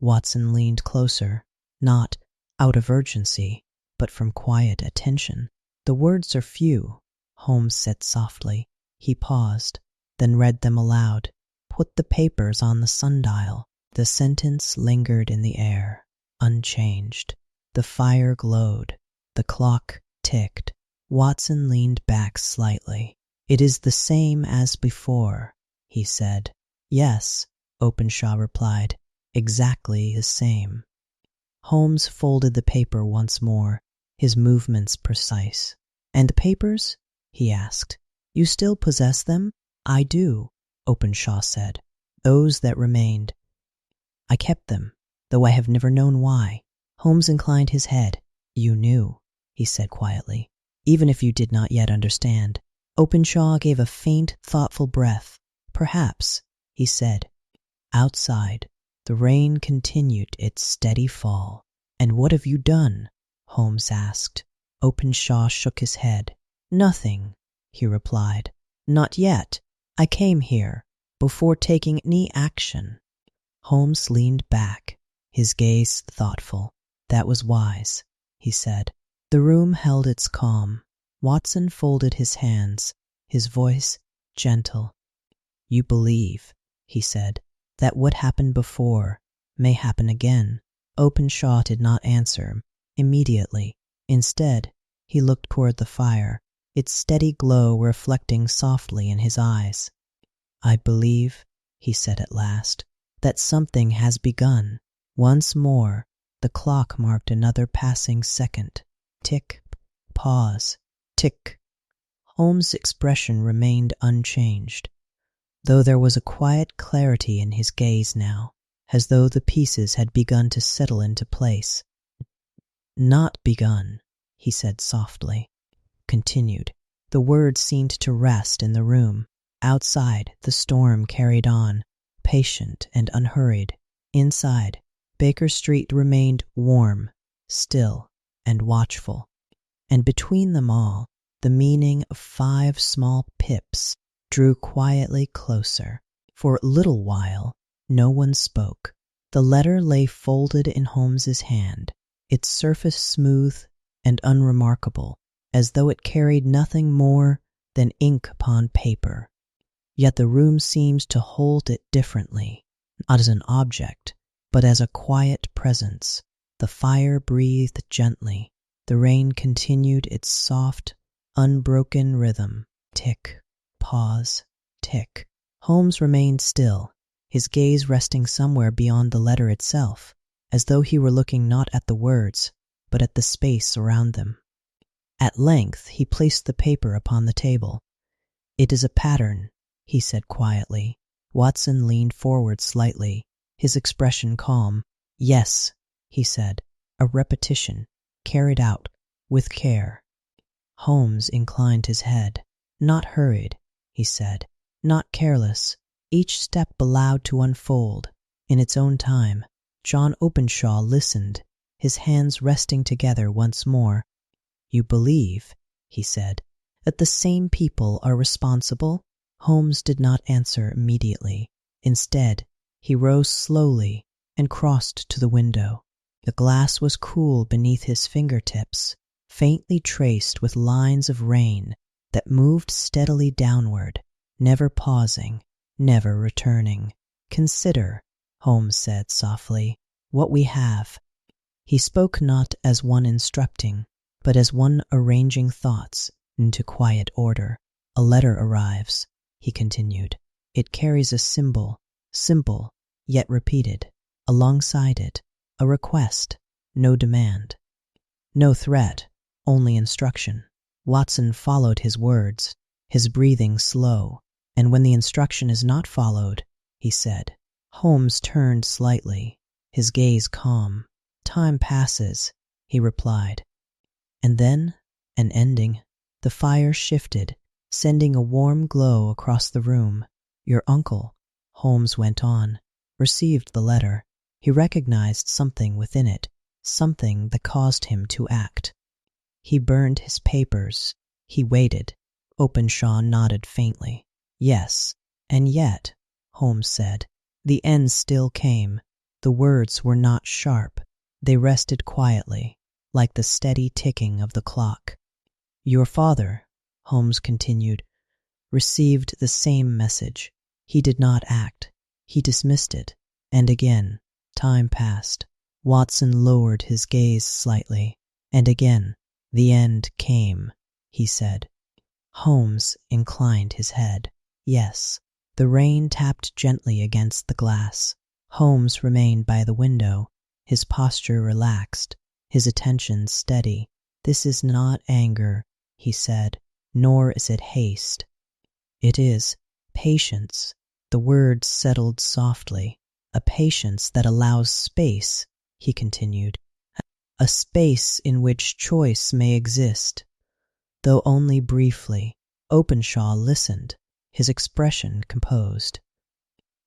Watson leaned closer, not out of urgency, but from quiet attention. The words are few, Holmes said softly. He paused, then read them aloud. Put the papers on the sundial. The sentence lingered in the air, unchanged. The fire glowed. The clock ticked. Watson leaned back slightly. It is the same as before, he said. Yes, Openshaw replied. Exactly the same. Holmes folded the paper once more, his movements precise. And the papers? He asked. You still possess them? I do, Openshaw said. Those that remained. I kept them, though I have never known why. Holmes inclined his head. You knew, he said quietly, even if you did not yet understand. Openshaw gave a faint, thoughtful breath. Perhaps, he said. Outside, the rain continued its steady fall. And what have you done? Holmes asked. Openshaw shook his head. Nothing, he replied. Not yet. I came here, before taking any action. Holmes leaned back, his gaze thoughtful. That was wise, he said. The room held its calm. Watson folded his hands, his voice gentle. You believe, he said, that what happened before may happen again. Openshaw did not answer immediately. Instead, he looked toward the fire, its steady glow reflecting softly in his eyes. I believe, he said at last, that something has begun. Once more, the clock marked another passing second. Tick, pause, tick. Holmes' expression remained unchanged, though there was a quiet clarity in his gaze now, as though the pieces had begun to settle into place. Not begun, he said softly. Continued. The words seemed to rest in the room. Outside, the storm carried on, patient and unhurried. Inside, Baker Street remained warm, still, and watchful. And between them all, the meaning of 5 small pips drew quietly closer. For a little while, no one spoke. The letter lay folded in Holmes's hand, its surface smooth and unremarkable, as though it carried nothing more than ink upon paper. Yet the room seemed to hold it differently, not as an object, but as a quiet presence. The fire breathed gently. The rain continued its soft, unbroken rhythm. Tick, pause, tick. Holmes remained still, his gaze resting somewhere beyond the letter itself, as though he were looking not at the words, but at the space around them. At length he placed the paper upon the table. It is a pattern, he said quietly. Watson leaned forward slightly, his expression calm. Yes, he said, a repetition, carried out, with care. Holmes inclined his head. Not hurried, he said, not careless, each step allowed to unfold in its own time. John Openshaw listened, his hands resting together once more. You believe, he said, that the same people are responsible? Holmes did not answer immediately. Instead, he rose slowly and crossed to the window. The glass was cool beneath his fingertips, faintly traced with lines of rain that moved steadily downward, never pausing, never returning. Consider, Holmes said softly, what we have. He spoke not as one instructing, but as one arranging thoughts into quiet order. A letter arrives, he continued. It carries a symbol, simple, yet repeated. Alongside it, a request, no demand. No threat, only instruction. Watson followed his words, his breathing slow, And when the instruction is not followed, he said. Holmes turned slightly, his gaze calm. Time passes, he replied. And then, an ending. The fire shifted, sending a warm glow across the room. Your uncle, Holmes went on, received the letter. He recognized something within it, something that caused him to act. He burned his papers. He waited. Openshaw nodded faintly. Yes, and yet, Holmes said, the end still came. The words were not sharp. They rested quietly, like the steady ticking of the clock. Your father, Holmes continued, received the same message. He did not act. He dismissed it. And again, time passed. Watson lowered his gaze slightly. And again, the end came, he said. Holmes inclined his head. Yes. The rain tapped gently against the glass. Holmes remained by the window, his posture relaxed, his attention steady. This is not anger, he said, nor is it haste. It is patience. The words settled softly. A patience that allows space, he continued. A space in which choice may exist, though only briefly. Openshaw listened, his expression composed.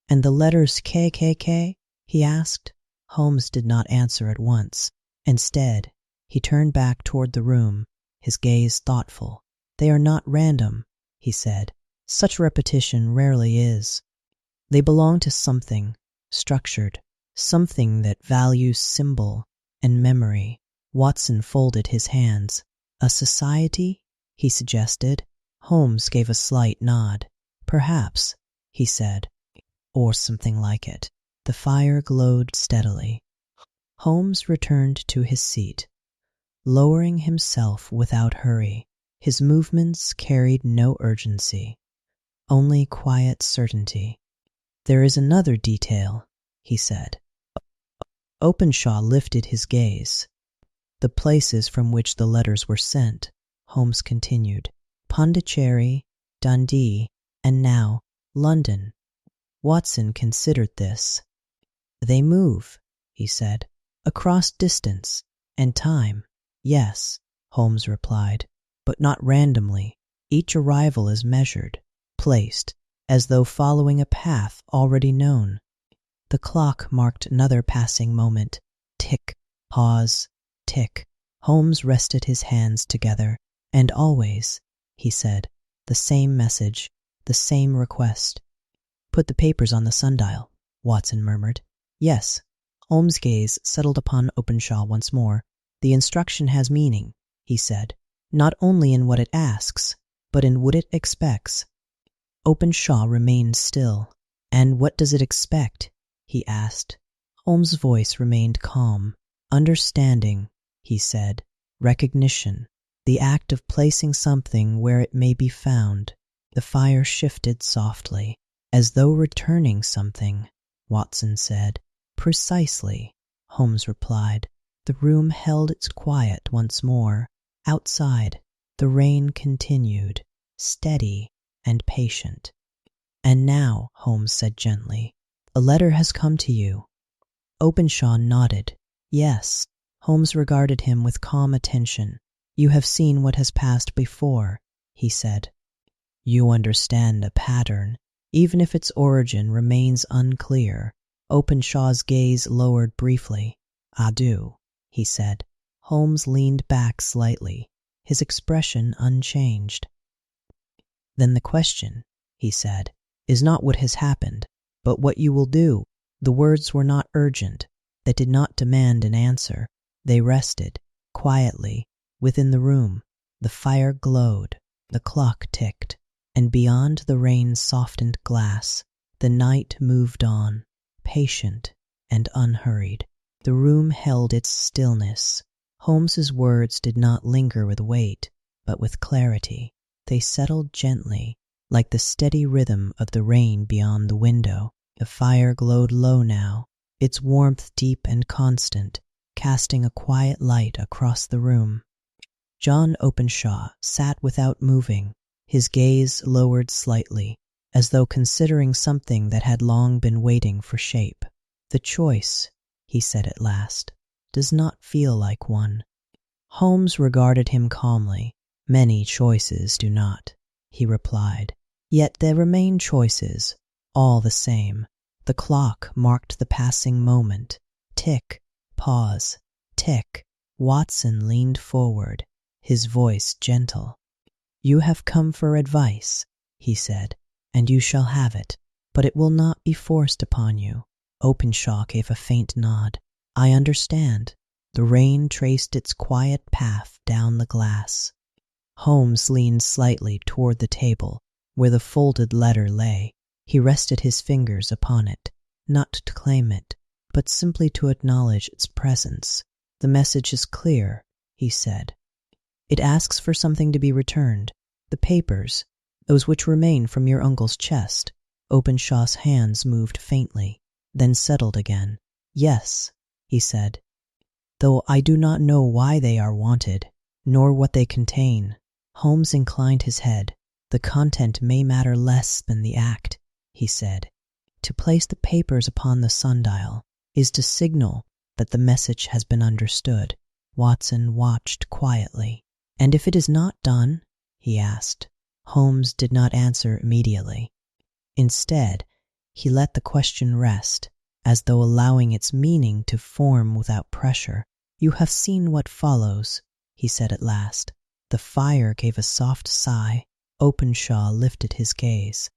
And the letters KKK? He asked. Holmes did not answer at once. Instead, he turned back toward the room, his gaze thoughtful. They are not random, he said. Such repetition rarely is. They belong to something structured, something that values symbol and memory. Watson folded his hands. A society? He suggested. Holmes gave a slight nod. Perhaps, he said, or something like it. The fire glowed steadily. Holmes returned to his seat, lowering himself without hurry. His movements carried no urgency, only quiet certainty. There is another detail, he said. Openshaw lifted his gaze. The places from which the letters were sent, Holmes continued. Pondicherry, Dundee, and now London. Watson considered this. They move, he said, across distance and time. Yes, Holmes replied, but not randomly. Each arrival is measured, placed, as though following a path already known. The clock marked another passing moment. Tick, pause, tick. Holmes rested his hands together. And always, he said, the same message, the same request. Put the papers on the sundial, Watson murmured. Yes. Holmes' gaze settled upon Openshaw once more. The instruction has meaning, he said, not only in what it asks, but in what it expects. Openshaw remained still. And what does it expect? He asked. Holmes' voice remained calm. Understanding, he said, recognition, the act of placing something where it may be found. The fire shifted softly, as though returning something, Watson said. Precisely, Holmes replied. The room held its quiet once more. Outside, the rain continued, steady and patient. And now, Holmes said gently, a letter has come to you. Openshaw nodded. Yes. Holmes regarded him with calm attention. You have seen what has passed before, he said. You understand a pattern, even if its origin remains unclear. Openshaw's gaze lowered briefly. I do, he said. Holmes leaned back slightly, his expression unchanged. Then the question, he said, is not what has happened, but what you will do. The words were not urgent. They did not demand an answer. They rested, quietly, within the room. The fire glowed, the clock ticked, and beyond the rain softened glass, the night moved on, patient and unhurried. The room held its stillness. Holmes's words did not linger with weight, but with clarity. They settled gently, like the steady rhythm of the rain beyond the window. The fire glowed low now, its warmth deep and constant, casting a quiet light across the room. John Openshaw sat without moving, his gaze lowered slightly. as though considering something that had long been waiting for shape. "The choice," he said at last, "does not feel like one." Holmes regarded him calmly. "Many choices do not," he replied. "Yet there remain choices, all the same." The clock marked the passing moment. Tick, pause, tick. Watson leaned forward, his voice gentle. "You have come for advice," he said, "and you shall have it, but it will not be forced upon you." Openshaw gave a faint nod. "I understand." The rain traced its quiet path down the glass. Holmes leaned slightly toward the table where the folded letter lay. He rested his fingers upon it, not to claim it, but simply to acknowledge its presence. "The message is clear," he said. "It asks for something to be returned. The papers, those which remain from your uncle's chest." Openshaw's hands moved faintly, then settled again. "Yes," he said, "though I do not know why they are wanted, nor what they contain." Holmes inclined his head. "The content may matter less than the act," he said. "To place the papers upon the sundial is to signal that the message has been understood." Watson watched quietly. "And if it is not done?" he asked. Holmes did not answer immediately. Instead, he let the question rest, as though allowing its meaning to form without pressure. "You have seen what follows," he said at last. The fire gave a soft sigh. Openshaw lifted his gaze.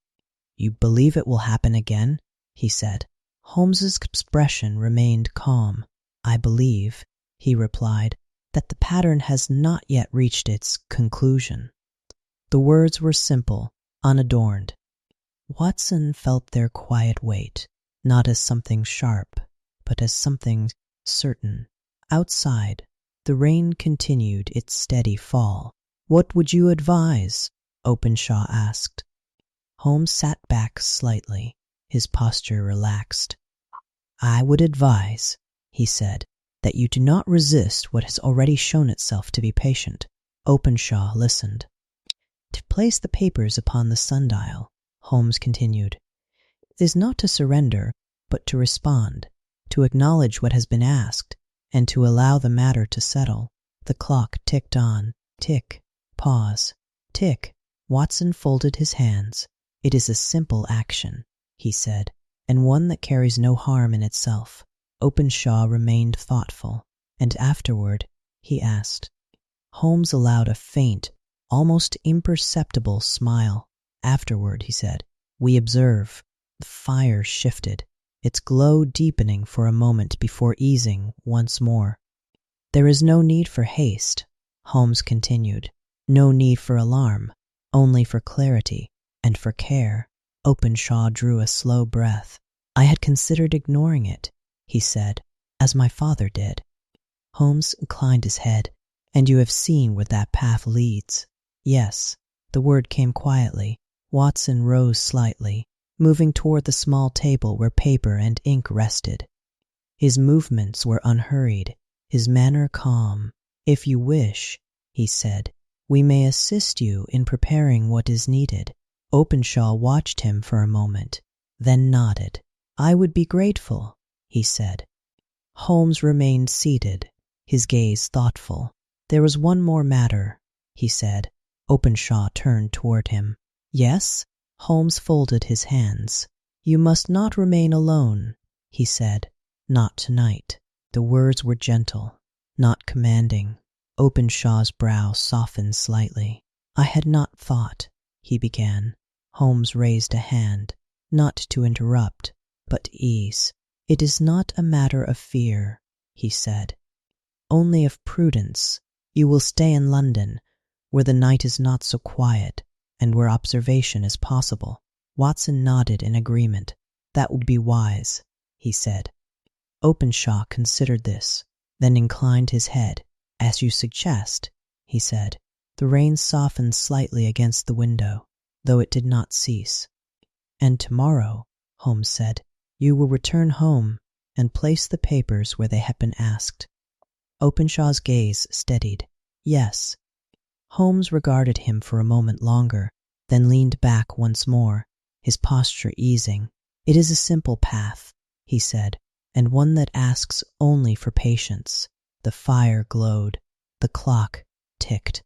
"You believe it will happen again?" he said. Holmes's expression remained calm. "I believe," he replied, "that the pattern has not yet reached its conclusion." The words were simple, unadorned. Watson felt their quiet weight, not as something sharp, but as something certain. Outside, the rain continued its steady fall. "What would you advise?" Openshaw asked. Holmes sat back slightly, his posture relaxed. "I would advise," he said, "that you do not resist what has already shown itself to be patient." Openshaw listened. "To place the papers upon the sundial," Holmes continued, "is not to surrender, but to respond, to acknowledge what has been asked, and to allow the matter to settle." The clock ticked on. Tick, pause, tick. Watson folded his hands. "It is a simple action," he said, "and one that carries no harm in itself." Openshaw remained thoughtful, and afterward he asked. Holmes allowed a faint, almost imperceptible smile. "Afterward," he said, "we observe." The fire shifted, its glow deepening for a moment before easing once more. "There is no need for haste," Holmes continued, "no need for alarm, only for clarity and for care." Openshaw drew a slow breath. "I had considered ignoring it," he said, "as my father did." Holmes inclined his head. "And you have seen where that path leads?" "Yes." The word came quietly. Watson rose slightly, moving toward the small table where paper and ink rested. His movements were unhurried, his manner calm. "If you wish," he said, "we may assist you in preparing what is needed." Openshaw watched him for a moment, then nodded. "I would be grateful," he said. Holmes remained seated, his gaze thoughtful. "There was one more matter," he said. Openshaw turned toward him. "Yes?" Holmes folded his hands. "You must not remain alone," he said. "Not tonight." The words were gentle, not commanding. Openshaw's brow softened slightly. "I had not thought," he began. Holmes raised a hand, not to interrupt, but to ease. "It is not a matter of fear," he said, "only of prudence. You will stay in London, where the night is not so quiet, and where observation is possible." Watson nodded in agreement. "That would be wise," he said. Openshaw considered this, then inclined his head. "As you suggest," he said. The rain softened slightly against the window, though it did not cease. "And tomorrow," Holmes said, "you will return home and place the papers where they have been asked." Openshaw's gaze steadied. "Yes." Holmes regarded him for a moment longer, then leaned back once more, his posture easing. "It is a simple path," he said, "and one that asks only for patience." The fire glowed. The clock ticked.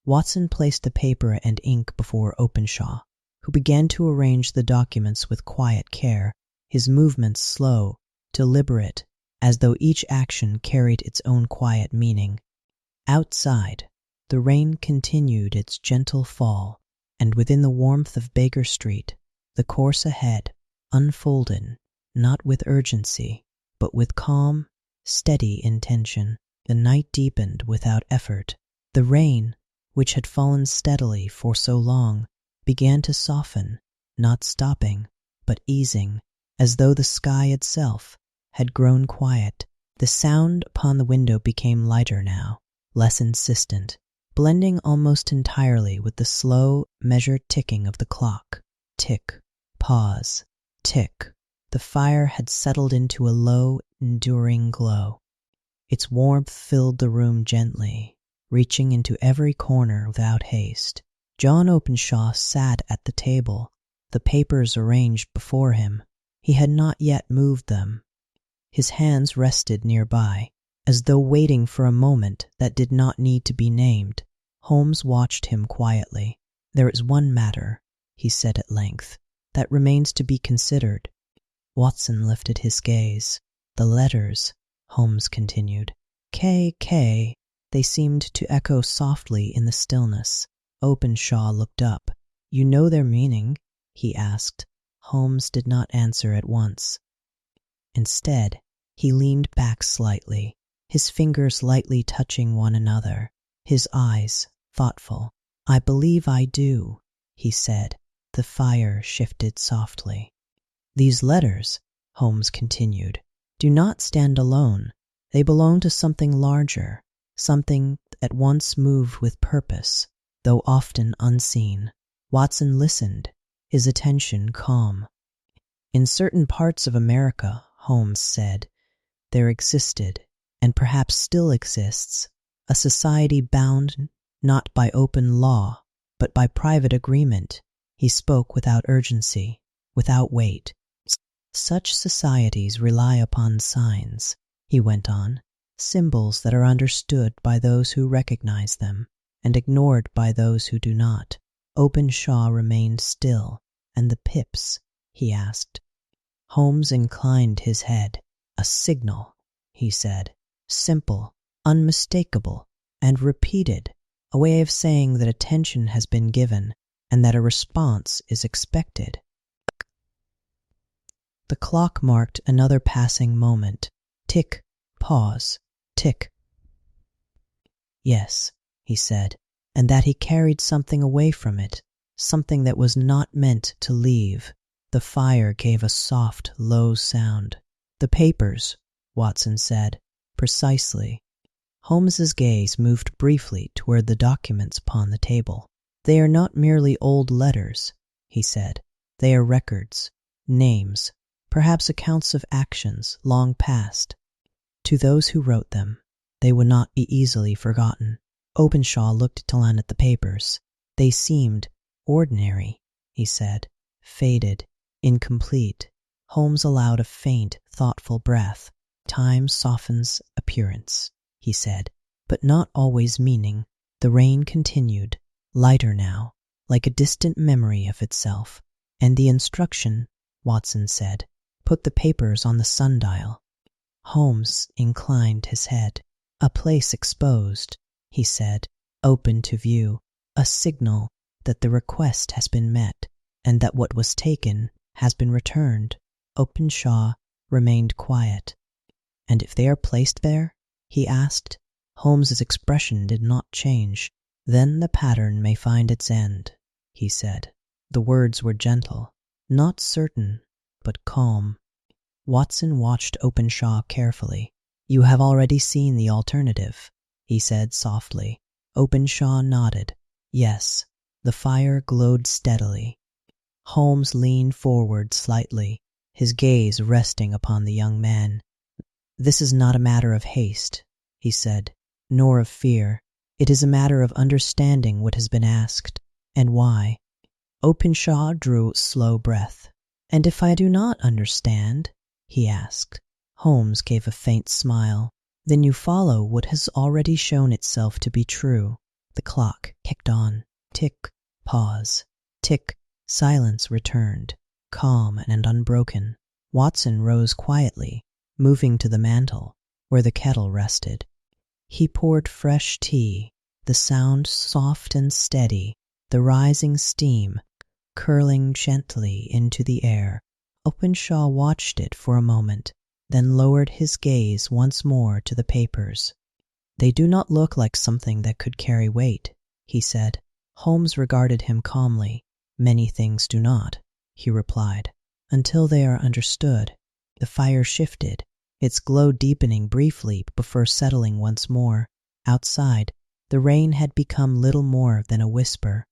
Watson placed the paper and ink before Openshaw, who began to arrange the documents with quiet care, his movements slow, deliberate, as though each action carried its own quiet meaning. Outside, the rain continued its gentle fall, and within the warmth of Baker Street, the course ahead unfolded, not with urgency, but with calm, steady intention. The night deepened without effort. The rain, which had fallen steadily for so long, began to soften, not stopping, but easing, as though the sky itself had grown quiet. The sound upon the window became lighter now, less insistent, blending almost entirely with the slow, measured ticking of the clock. Tick, pause, tick. The fire had settled into a low, enduring glow. Its warmth filled the room gently, reaching into every corner without haste. John Openshaw sat at the table, the papers arranged before him. He had not yet moved them. His hands rested nearby, as though waiting for a moment that did not need to be named. Holmes watched him quietly. "There is one matter," he said at length, "that remains to be considered." Watson lifted his gaze. "The letters," Holmes continued. "K. They seemed to echo softly in the stillness. Openshaw looked up. "You know their meaning?" he asked. Holmes did not answer at once. Instead, he leaned back slightly, his fingers lightly touching one another, his eyes thoughtful. "I believe I do," he said. The fire shifted softly. "These letters," Holmes continued, "do not stand alone. They belong to something larger, something that once moved with purpose, though often unseen." Watson listened, his attention calm. "In certain parts of America," Holmes said, "there existed, and perhaps still exists, a society bound not by open law, but by private agreement." He spoke without urgency, without weight. "Such societies rely upon signs," he went on, "symbols that are understood by those who recognize them, and ignored by those who do not." Openshaw remained still. "And the pips?" he asked. Holmes inclined his head. "A signal," he said, "simple, unmistakable, and repeated, a way of saying that attention has been given and that a response is expected." The clock marked another passing moment. Tick, pause, tick. "Yes," he said, "and that he carried something away from it, something that was not meant to leave." The fire gave a soft, low sound. "The papers," Watson said. "Precisely." Holmes's gaze moved briefly toward the documents upon the table. "They are not merely old letters," he said. "They are records, names, perhaps accounts of actions long past. To those who wrote them, they would not be easily forgotten." Openshaw looked down at the papers. "They seemed ordinary," he said, "faded, incomplete." Holmes allowed a faint, thoughtful breath. "Time softens appearance," he said, "but not always meaning." The rain continued, lighter now, like a distant memory of itself. "And the instruction," Watson said, "put the papers on the sundial." Holmes inclined his head. "A place exposed," he said, "open to view. A signal that the request has been met, and that what was taken has been returned." Openshaw remained quiet. "And if they are placed there?" he asked. Holmes's expression did not change. "Then the pattern may find its end," he said. The words were gentle, not certain, but calm. Watson watched Openshaw carefully. "You have already seen the alternative," he said softly. Openshaw nodded. "Yes." The fire glowed steadily. Holmes leaned forward slightly, his gaze resting upon the young man. "This is not a matter of haste," he said, "nor of fear. It is a matter of understanding what has been asked, and why." Openshaw drew a slow breath. "And if I do not understand?" he asked. Holmes gave a faint smile. "Then you follow what has already shown itself to be true." The clock kicked on. Tick, pause. Tick, silence returned, calm and unbroken. Watson rose quietly, moving to the mantel, where the kettle rested. He poured fresh tea, the sound soft and steady, the rising steam curling gently into the air. Openshaw watched it for a moment, then lowered his gaze once more to the papers. "They do not look like something that could carry weight," he said. Holmes regarded him calmly. "Many things do not," he replied, "until they are understood." The fire shifted, its glow deepening briefly before settling once more. Outside, the rain had become little more than a whisper.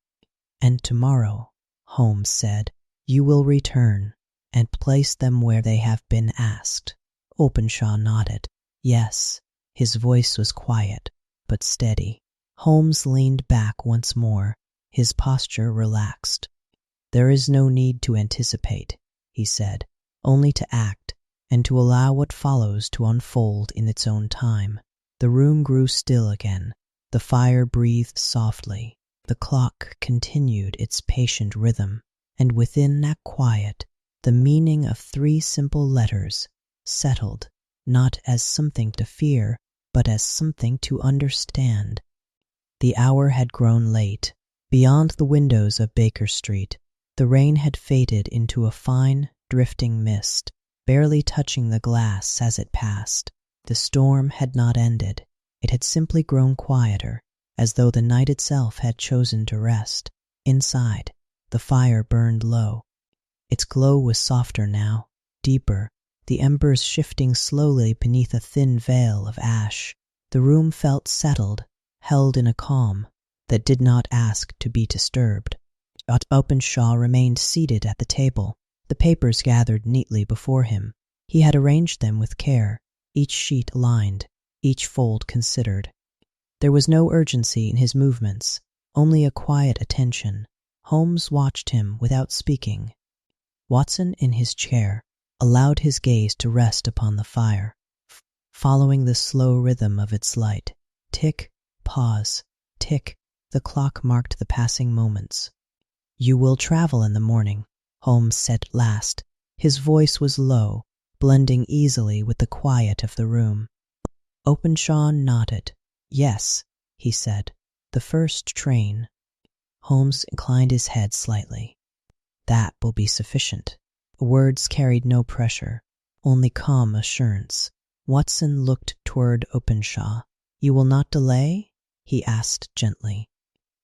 "And tomorrow," Holmes said, "you will return and place them where they have been asked." Openshaw nodded. "Yes." His voice was quiet, but steady. Holmes leaned back once more, his posture relaxed. "There is no need to anticipate," he said, "only to act, and to allow what follows to unfold in its own time." The room grew still again. The fire breathed softly. The clock continued its patient rhythm, and within that quiet, the meaning of 3 simple letters settled, not as something to fear, but as something to understand. The hour had grown late. Beyond the windows of Baker Street, the rain had faded into a fine, drifting mist, barely touching the glass as it passed. The storm had not ended. It had simply grown quieter, as though the night itself had chosen to rest. Inside, the fire burned low. Its glow was softer now, deeper, the embers shifting slowly beneath a thin veil of ash. The room felt settled, held in a calm that did not ask to be disturbed. Openshaw remained seated at the table, the papers gathered neatly before him. He had arranged them with care, each sheet lined, each fold considered. There was no urgency in his movements, only a quiet attention. Holmes watched him without speaking. Watson, in his chair, allowed his gaze to rest upon the fire, following the slow rhythm of its light. Tick, pause, tick, the clock marked the passing moments. "You will travel in the morning," Holmes said last. His voice was low, blending easily with the quiet of the room. Openshaw nodded. "Yes," he said, "the first train." Holmes inclined his head slightly. "That will be sufficient." Words carried no pressure, only calm assurance. Watson looked toward Openshaw. "You will not delay?" he asked gently.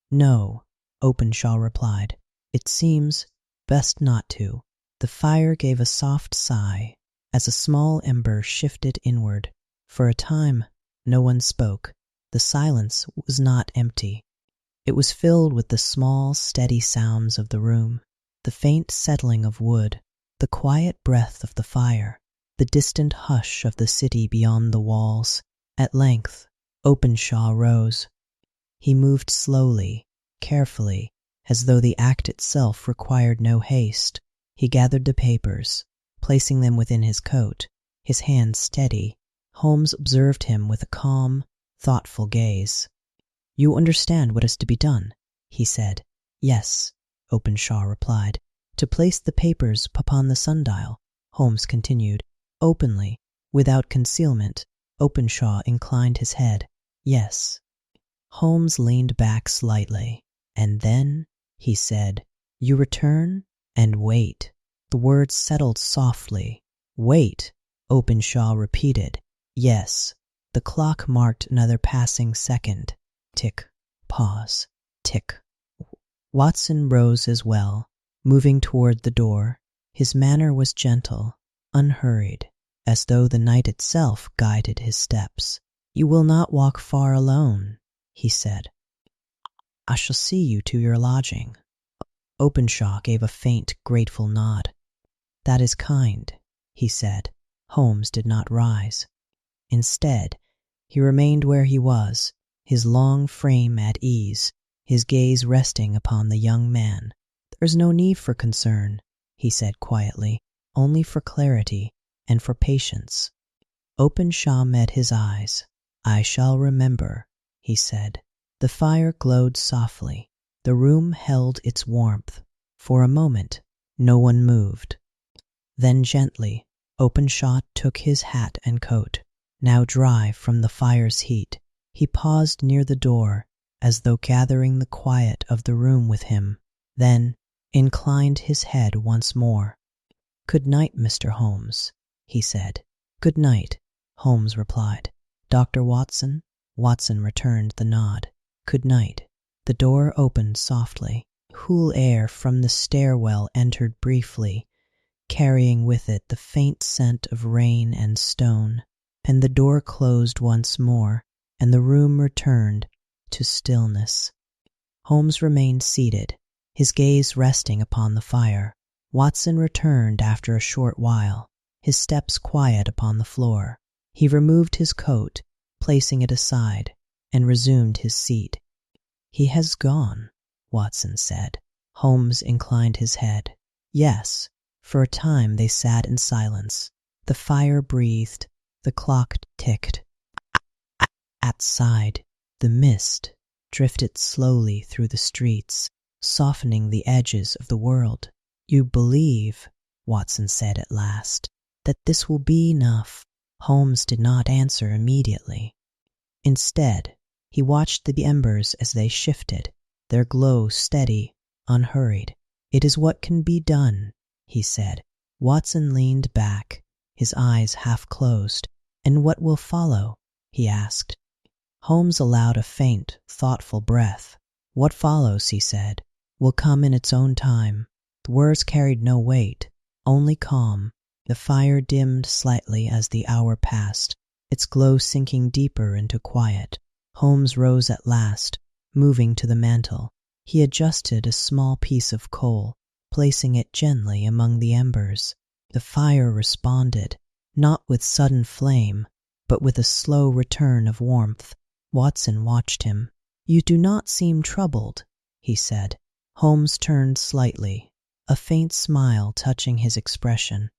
"No," Openshaw replied. "It seems best not to." The fire gave a soft sigh as a small ember shifted inward. For a time, no one spoke. The silence was not empty. It was filled with the small, steady sounds of the room, the faint settling of wood, the quiet breath of the fire, the distant hush of the city beyond the walls. At length, Openshaw rose. He moved slowly, carefully, as though the act itself required no haste. He gathered the papers, placing them within his coat, his hands steady. Holmes observed him with a calm, thoughtful gaze. "You understand what is to be done?" he said. "Yes," Openshaw replied. "To place the papers upon the sundial," Holmes continued. Openly, without concealment, Openshaw inclined his head. "Yes." Holmes leaned back slightly. "And then," he said, "you return and wait." The words settled softly. "Wait," Openshaw repeated. "Yes." The clock marked another passing second. Tick, pause, tick. Watson rose as well, moving toward the door. His manner was gentle, unhurried, as though the night itself guided his steps. "You will not walk far alone," he said. "I shall see you to your lodging." Openshaw gave a faint, grateful nod. "That is kind," he said. Holmes did not rise. Instead, he remained where he was, his long frame at ease, his gaze resting upon the young man. "There's no need for concern," he said quietly, "only for clarity and for patience." Openshaw met his eyes. "I shall remember," he said. The fire glowed softly. The room held its warmth. For a moment, no one moved. Then gently, Openshaw took his hat and coat, now dry from the fire's heat. He paused near the door, as though gathering the quiet of the room with him, then inclined his head once more. "Good night, Mr. Holmes," he said. "Good night," Holmes replied. "Dr. Watson?" Watson returned the nod. "Good night." The door opened softly. Cool air from the stairwell entered briefly, carrying with it the faint scent of rain and stone, and the door closed once more, and the room returned to stillness. Holmes remained seated, his gaze resting upon the fire. Watson returned after a short while, his steps quiet upon the floor. He removed his coat, placing it aside, and resumed his seat. "He has gone," Watson said. Holmes inclined his head. Yes. For a time they sat in silence. The fire breathed, the clock ticked. Outside, the mist drifted slowly through the streets, softening the edges of the world. "You believe," Watson said at last, "that this will be enough?" Holmes did not answer immediately. Instead, he watched the embers as they shifted, their glow steady, unhurried. "It is what can be done," he said. Watson leaned back, his eyes half closed. "And what will follow?" he asked. Holmes allowed a faint, thoughtful breath. "What follows," he said, "will come in its own time." The words carried no weight, only calm. The fire dimmed slightly as the hour passed, its glow sinking deeper into quiet. Holmes rose at last, moving to the mantel. He adjusted a small piece of coal, placing it gently among the embers. The fire responded, not with sudden flame, but with a slow return of warmth. Watson watched him. "You do not seem troubled," he said. Holmes turned slightly, a faint smile touching his expression.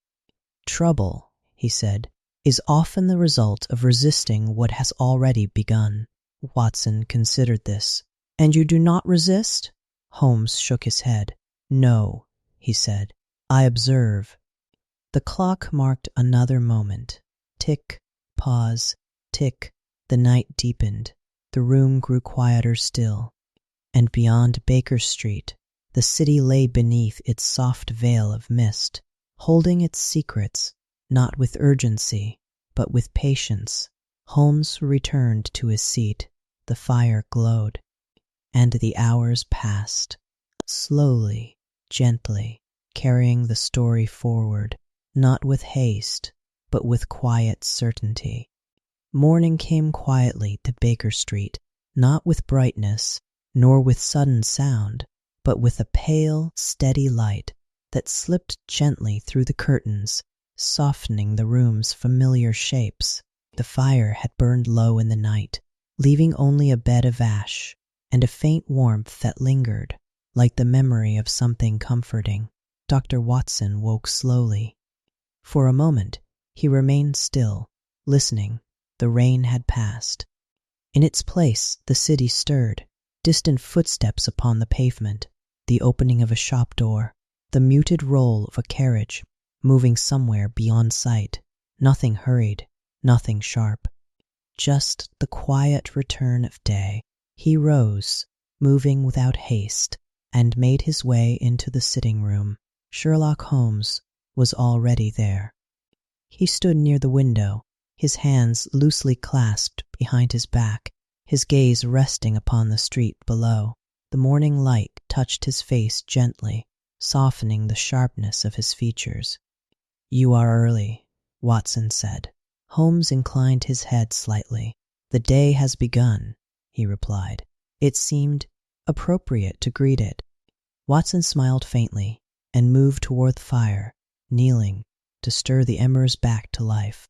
"Trouble," he said, "is often the result of resisting what has already begun." Watson considered this. "And you do not resist?" Holmes shook his head. "No," he said. "I observe." The clock marked another moment. Tick, pause, tick. The night deepened. The room grew quieter still. And beyond Baker Street, the city lay beneath its soft veil of mist, holding its secrets, not with urgency, but with patience. Holmes returned to his seat. The fire glowed. And the hours passed, slowly, gently, carrying the story forward, not with haste, but with quiet certainty. Morning came quietly to Baker Street, not with brightness, nor with sudden sound, but with a pale, steady light that slipped gently through the curtains, softening the room's familiar shapes. The fire had burned low in the night, leaving only a bed of ash, and a faint warmth that lingered, like the memory of something comforting. Dr. Watson woke slowly. For a moment, he remained still, listening. The rain had passed. In its place, the city stirred. Distant footsteps upon the pavement, the opening of a shop door, the muted roll of a carriage, moving somewhere beyond sight. Nothing hurried, nothing sharp. Just the quiet return of day. He rose, moving without haste, and made his way into the sitting room. Sherlock Holmes was already there. He stood near the window, his hands loosely clasped behind his back, his gaze resting upon the street below. The morning light touched his face gently, softening the sharpness of his features. "You are early," Watson said. Holmes inclined his head slightly. "The day has begun," he replied. It seemed appropriate to greet it. Watson smiled faintly and moved toward the fire, kneeling to stir the embers back to life.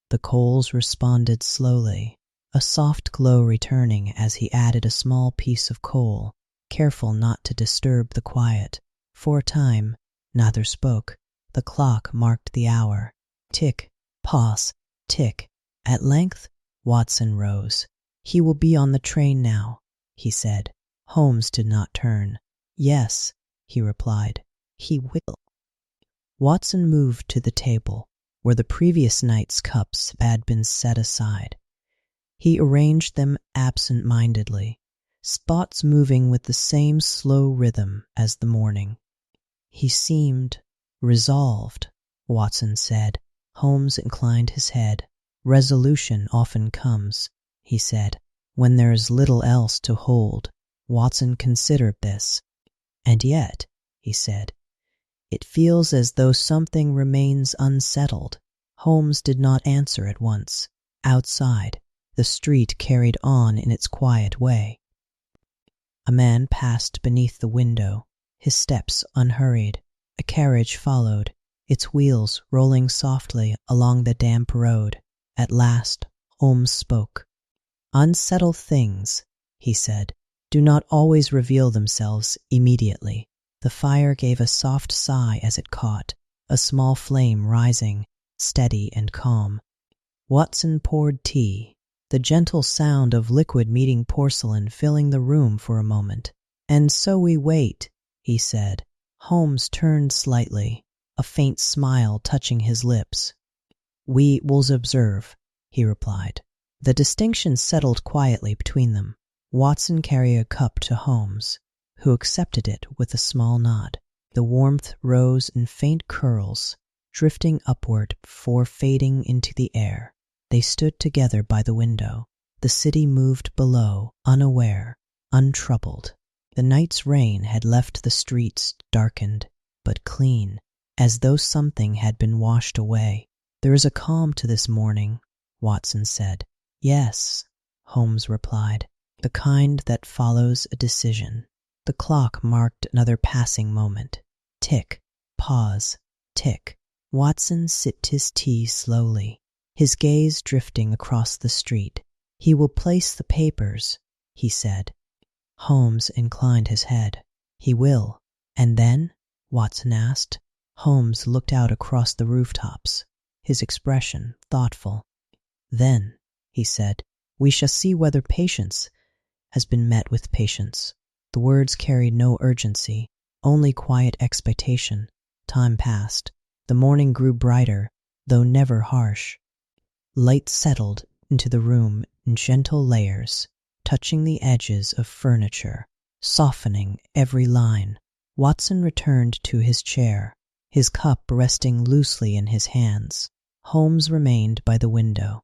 The coals responded slowly, a soft glow returning as he added a small piece of coal, careful not to disturb the quiet. For a time, neither spoke. The clock marked the hour. Tick, pause, tick. At length, Watson rose. "He will be on the train now," he said. Holmes did not turn. "Yes," he replied, "he will." Watson moved to the table where the previous night's cups had been set aside. He arranged them absent-mindedly, spots moving with the same slow rhythm as the morning. He seemed resolved, Watson said. Holmes inclined his head. "Resolution often comes," he said, "when there is little else to hold." Watson considered this. "And yet," he said, "it feels as though something remains unsettled." Holmes did not answer at once. Outside, the street carried on in its quiet way. A man passed beneath the window, his steps unhurried. A carriage followed, its wheels rolling softly along the damp road. At last, Holmes spoke. "Unsettled things," he said, "do not always reveal themselves immediately." The fire gave a soft sigh as it caught, a small flame rising, steady and calm. Watson poured tea, the gentle sound of liquid meeting porcelain filling the room for a moment. "And so we wait," he said. Holmes turned slightly, a faint smile touching his lips. "We will observe," he replied. The distinction settled quietly between them. Watson carried a cup to Holmes, who accepted it with a small nod. The warmth rose in faint curls, drifting upward before fading into the air. They stood together by the window. The city moved below, unaware, untroubled. The night's rain had left the streets darkened, but clean, as though something had been washed away. "There is a calm to this morning," Watson said. "Yes," Holmes replied, "the kind that follows a decision." The clock marked another passing moment. Tick, pause, tick. Watson sipped his tea slowly, his gaze drifting across the street. "He will place the papers," he said. Holmes inclined his head. "He will. And then?" Watson asked. Holmes looked out across the rooftops, his expression thoughtful. "Then," he said, "we shall see whether patience has been met with patience." The words carried no urgency, only quiet expectation. Time passed. The morning grew brighter, though never harsh. Light settled into the room in gentle layers, touching the edges of furniture, softening every line. Watson returned to his chair, his cup resting loosely in his hands. Holmes remained by the window.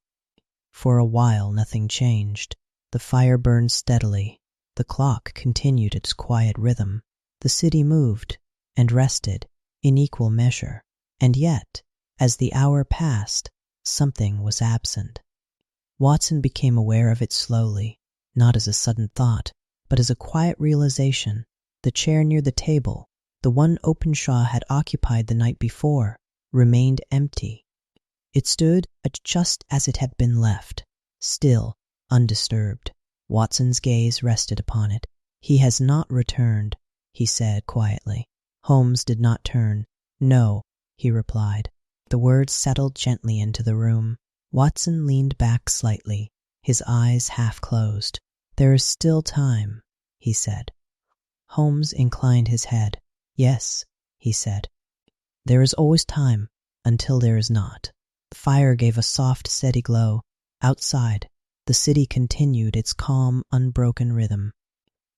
For a while nothing changed. The fire burned steadily. The clock continued its quiet rhythm. The city moved and rested in equal measure. And yet, as the hour passed, something was absent. Watson became aware of it slowly, not as a sudden thought, but as a quiet realization. The chair near the table, the one Openshaw had occupied the night before, remained empty. It stood just as it had been left, still, undisturbed. Watson's gaze rested upon it. "He has not returned," he said quietly. Holmes did not turn. "No," he replied. The words settled gently into the room. Watson leaned back slightly, his eyes half closed. "There is still time," he said. Holmes inclined his head. "Yes," he said. "There is always time until there is not." The fire gave a soft, steady glow. Outside, the city continued its calm, unbroken rhythm.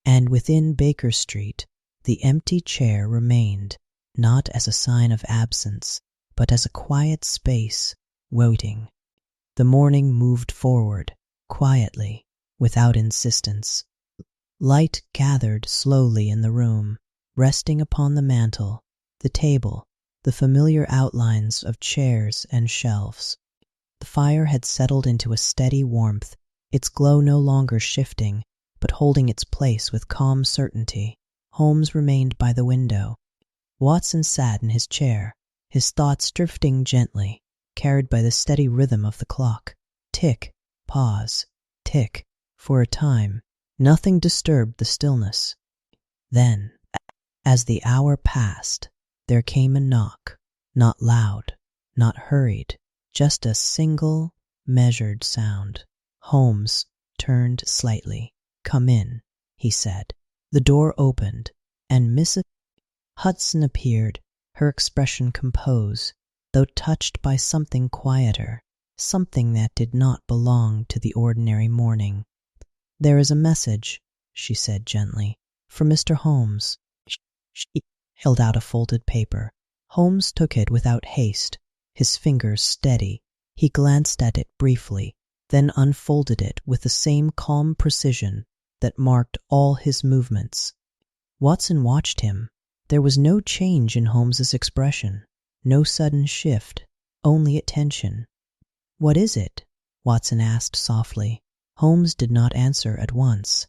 And within Baker Street, the empty chair remained, not as a sign of absence, but as a quiet space, waiting. The morning moved forward, quietly, without insistence. Light gathered slowly in the room, resting upon the mantel, the table, the familiar outlines of chairs and shelves. The fire had settled into a steady warmth, its glow no longer shifting, but holding its place with calm certainty. Holmes remained by the window. Watson sat in his chair, his thoughts drifting gently, carried by the steady rhythm of the clock. Tick, pause, tick. For a time, nothing disturbed the stillness. Then, As the hour passed, there came a knock, not loud, not hurried, just a single, measured sound. Holmes turned slightly. "Come in," he said. The door opened, and Mrs. Hudson appeared, her expression composed, though touched by something quieter, something that did not belong to the ordinary morning. "There is a message," she said gently, "for Mr. Holmes." She held out a folded paper. Holmes took it without haste, his fingers steady. He glanced at it briefly, then unfolded it with the same calm precision that marked all his movements. Watson watched him. There was no change in Holmes's expression, no sudden shift, only attention. "What is it?" Watson asked softly. Holmes did not answer at once.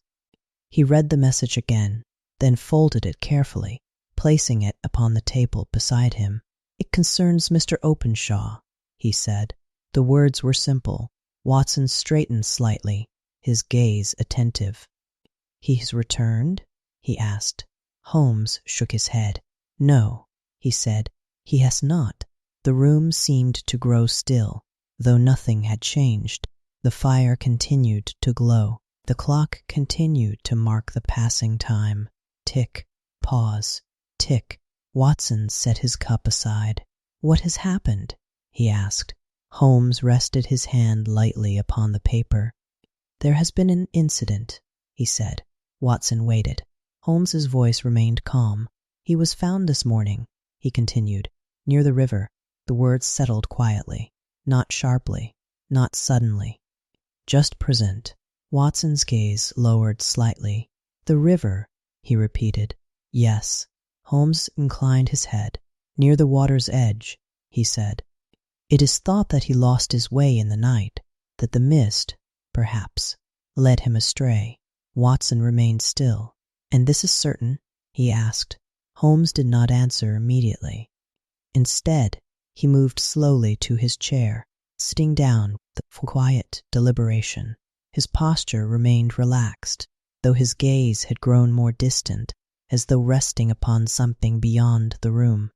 He read the message again, then folded it carefully, placing it upon the table beside him. "It concerns Mr. Openshaw," he said. The words were simple. Watson straightened slightly, his gaze attentive. "He has returned?" he asked. Holmes shook his head. "No," he said, "he has not." The room seemed to grow still, though nothing had changed. The fire continued to glow. The clock continued to mark the passing time. Tick, pause, tick. Watson set his cup aside. "What has happened?" he asked. Holmes rested his hand lightly upon the paper. "There has been an incident," he said. Watson waited. Holmes's voice remained calm. "He was found this morning," he continued, "near the river." The words settled quietly, not sharply, not suddenly, just present. Watson's gaze lowered slightly. "The river," he repeated. "Yes." Holmes inclined his head. "Near the water's edge," he said. "It is thought that he lost his way in the night, that the mist, perhaps, led him astray." Watson remained still. "And this is certain?" he asked. Holmes did not answer immediately. Instead, he moved slowly to his chair, sitting down with quiet deliberation. His posture remained relaxed, though his gaze had grown more distant, as though resting upon something beyond the room.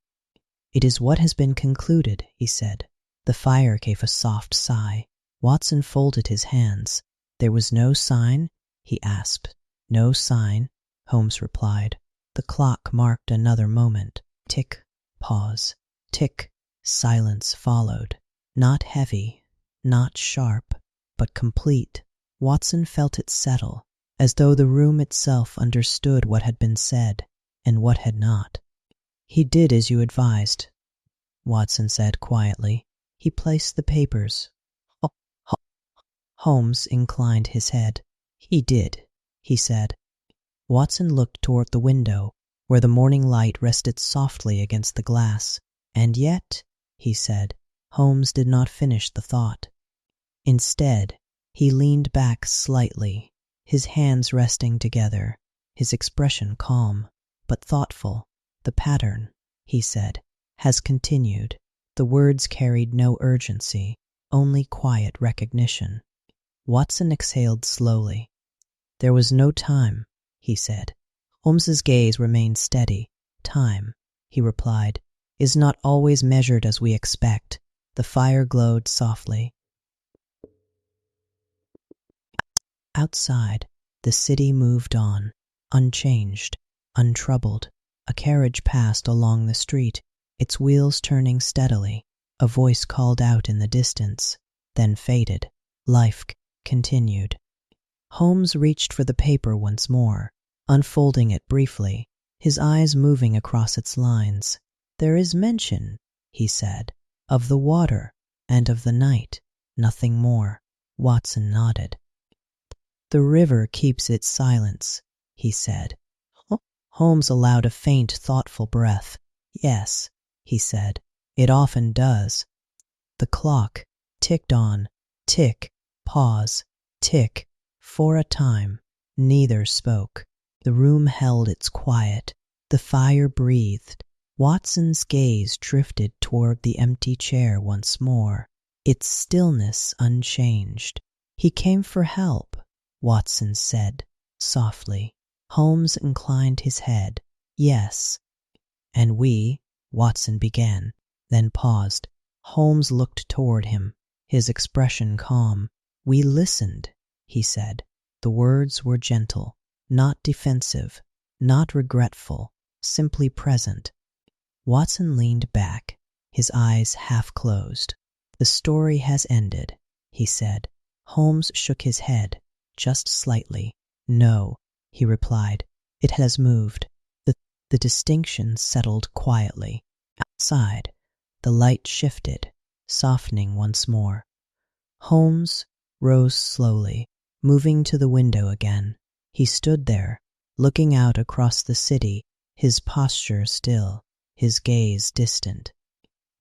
"It is what has been concluded," he said. The fire gave a soft sigh. Watson folded his hands. "There was no sign?" he asked. "No sign," Holmes replied. The clock marked another moment. Tick, pause, tick. Silence followed. Not heavy, not sharp, but complete. Watson felt it settle, as though the room itself understood what had been said and what had not. "He did as you advised," Watson said quietly. "He placed the papers." Holmes inclined his head. "He did," he said. Watson looked toward the window, where the morning light rested softly against the glass. "And yet," he said. Holmes did not finish the thought. Instead, he leaned back slightly, his hands resting together, his expression calm, but thoughtful. "The pattern," he said, "has continued." The words carried no urgency, only quiet recognition. Watson exhaled slowly. "There was no time," he said. Holmes's gaze remained steady. "Time," he replied, "is not always measured as we expect." The fire glowed softly. Outside, the city moved on, unchanged, untroubled. A carriage passed along the street, its wheels turning steadily. A voice called out in the distance, then faded. Life continued. Holmes reached for the paper once more, unfolding it briefly, his eyes moving across its lines. "There is mention," he said, "of the water and of the night, nothing more." Watson nodded. "The river keeps its silence," he said. Holmes allowed a faint, thoughtful breath. "Yes," he said, "it often does." The clock ticked on, tick, pause, tick. For a time, neither spoke. The room held its quiet. The fire breathed. Watson's gaze drifted toward the empty chair once more, its stillness unchanged. "He came for help," Watson said softly. Holmes inclined his head. Yes. And we, Watson began, then paused. Holmes looked toward him, his expression calm. We listened, he said. The words were gentle, not defensive, not regretful, simply present. Watson leaned back, his eyes half closed. The story has ended, he said. Holmes shook his head, just slightly. No, he replied. It has moved. The distinction settled quietly. Outside, the light shifted, softening once more. Holmes rose slowly, moving to the window again. He stood there, looking out across the city, his posture still, his gaze distant.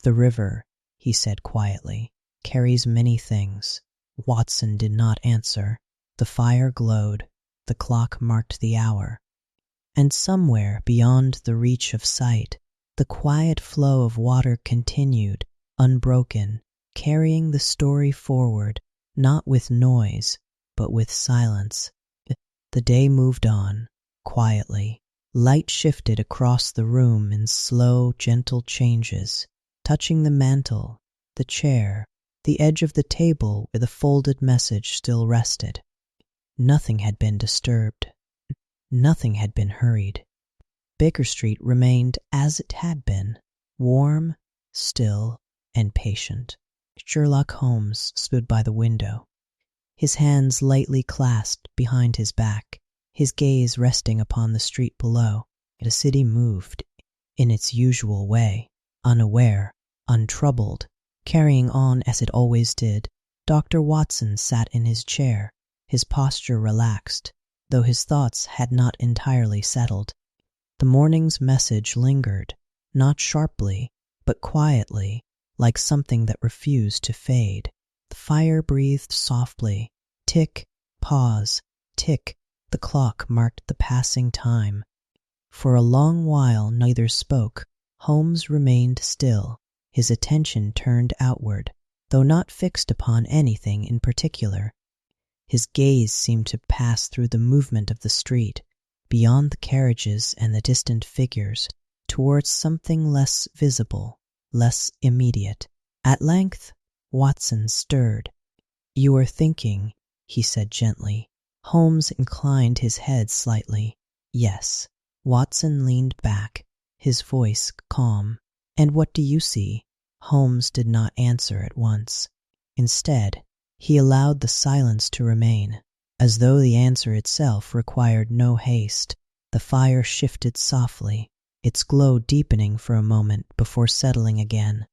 The river, he said quietly, carries many things. Watson did not answer. The fire glowed. The clock marked the hour. And somewhere beyond the reach of sight, the quiet flow of water continued, unbroken, carrying the story forward, not with noise, but with silence. The day moved on, quietly. Light shifted across the room in slow, gentle changes, touching the mantel, the chair, the edge of the table where the folded message still rested. Nothing had been disturbed. Nothing had been hurried. Baker Street remained as it had been, warm, still, and patient. Sherlock Holmes stood by the window, his hands lightly clasped behind his back, his gaze resting upon the street below. The city moved in its usual way, unaware, untroubled, carrying on as it always did. Dr. Watson sat in his chair, his posture relaxed, though his thoughts had not entirely settled. The morning's message lingered, not sharply, but quietly, like something that refused to fade. The fire breathed softly. Tick, pause, tick. The clock marked the passing time. For a long while neither spoke. Holmes remained still, his attention turned outward, though not fixed upon anything in particular. His gaze seemed to pass through the movement of the street, beyond the carriages and the distant figures, towards something less visible, less immediate. At length, Watson stirred. "You are thinking," he said gently. Holmes inclined his head slightly. "Yes." Watson leaned back, his voice calm. "And what do you see?" Holmes did not answer at once. Instead, he allowed the silence to remain, as though the answer itself required no haste. The fire shifted softly, its glow deepening for a moment before settling again.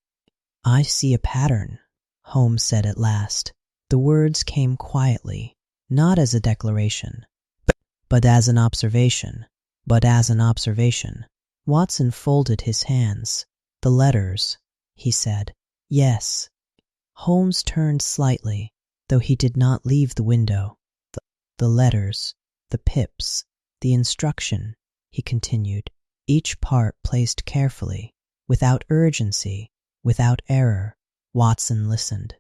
"I see a pattern," Holmes said at last. The words came quietly, not as a declaration, but as an observation. Watson folded his hands. "The letters," he said. "Yes." Holmes turned slightly, though he did not leave the window. The letters, the pips, the instruction," he continued, "each part placed carefully, without urgency, without error." Watson listened.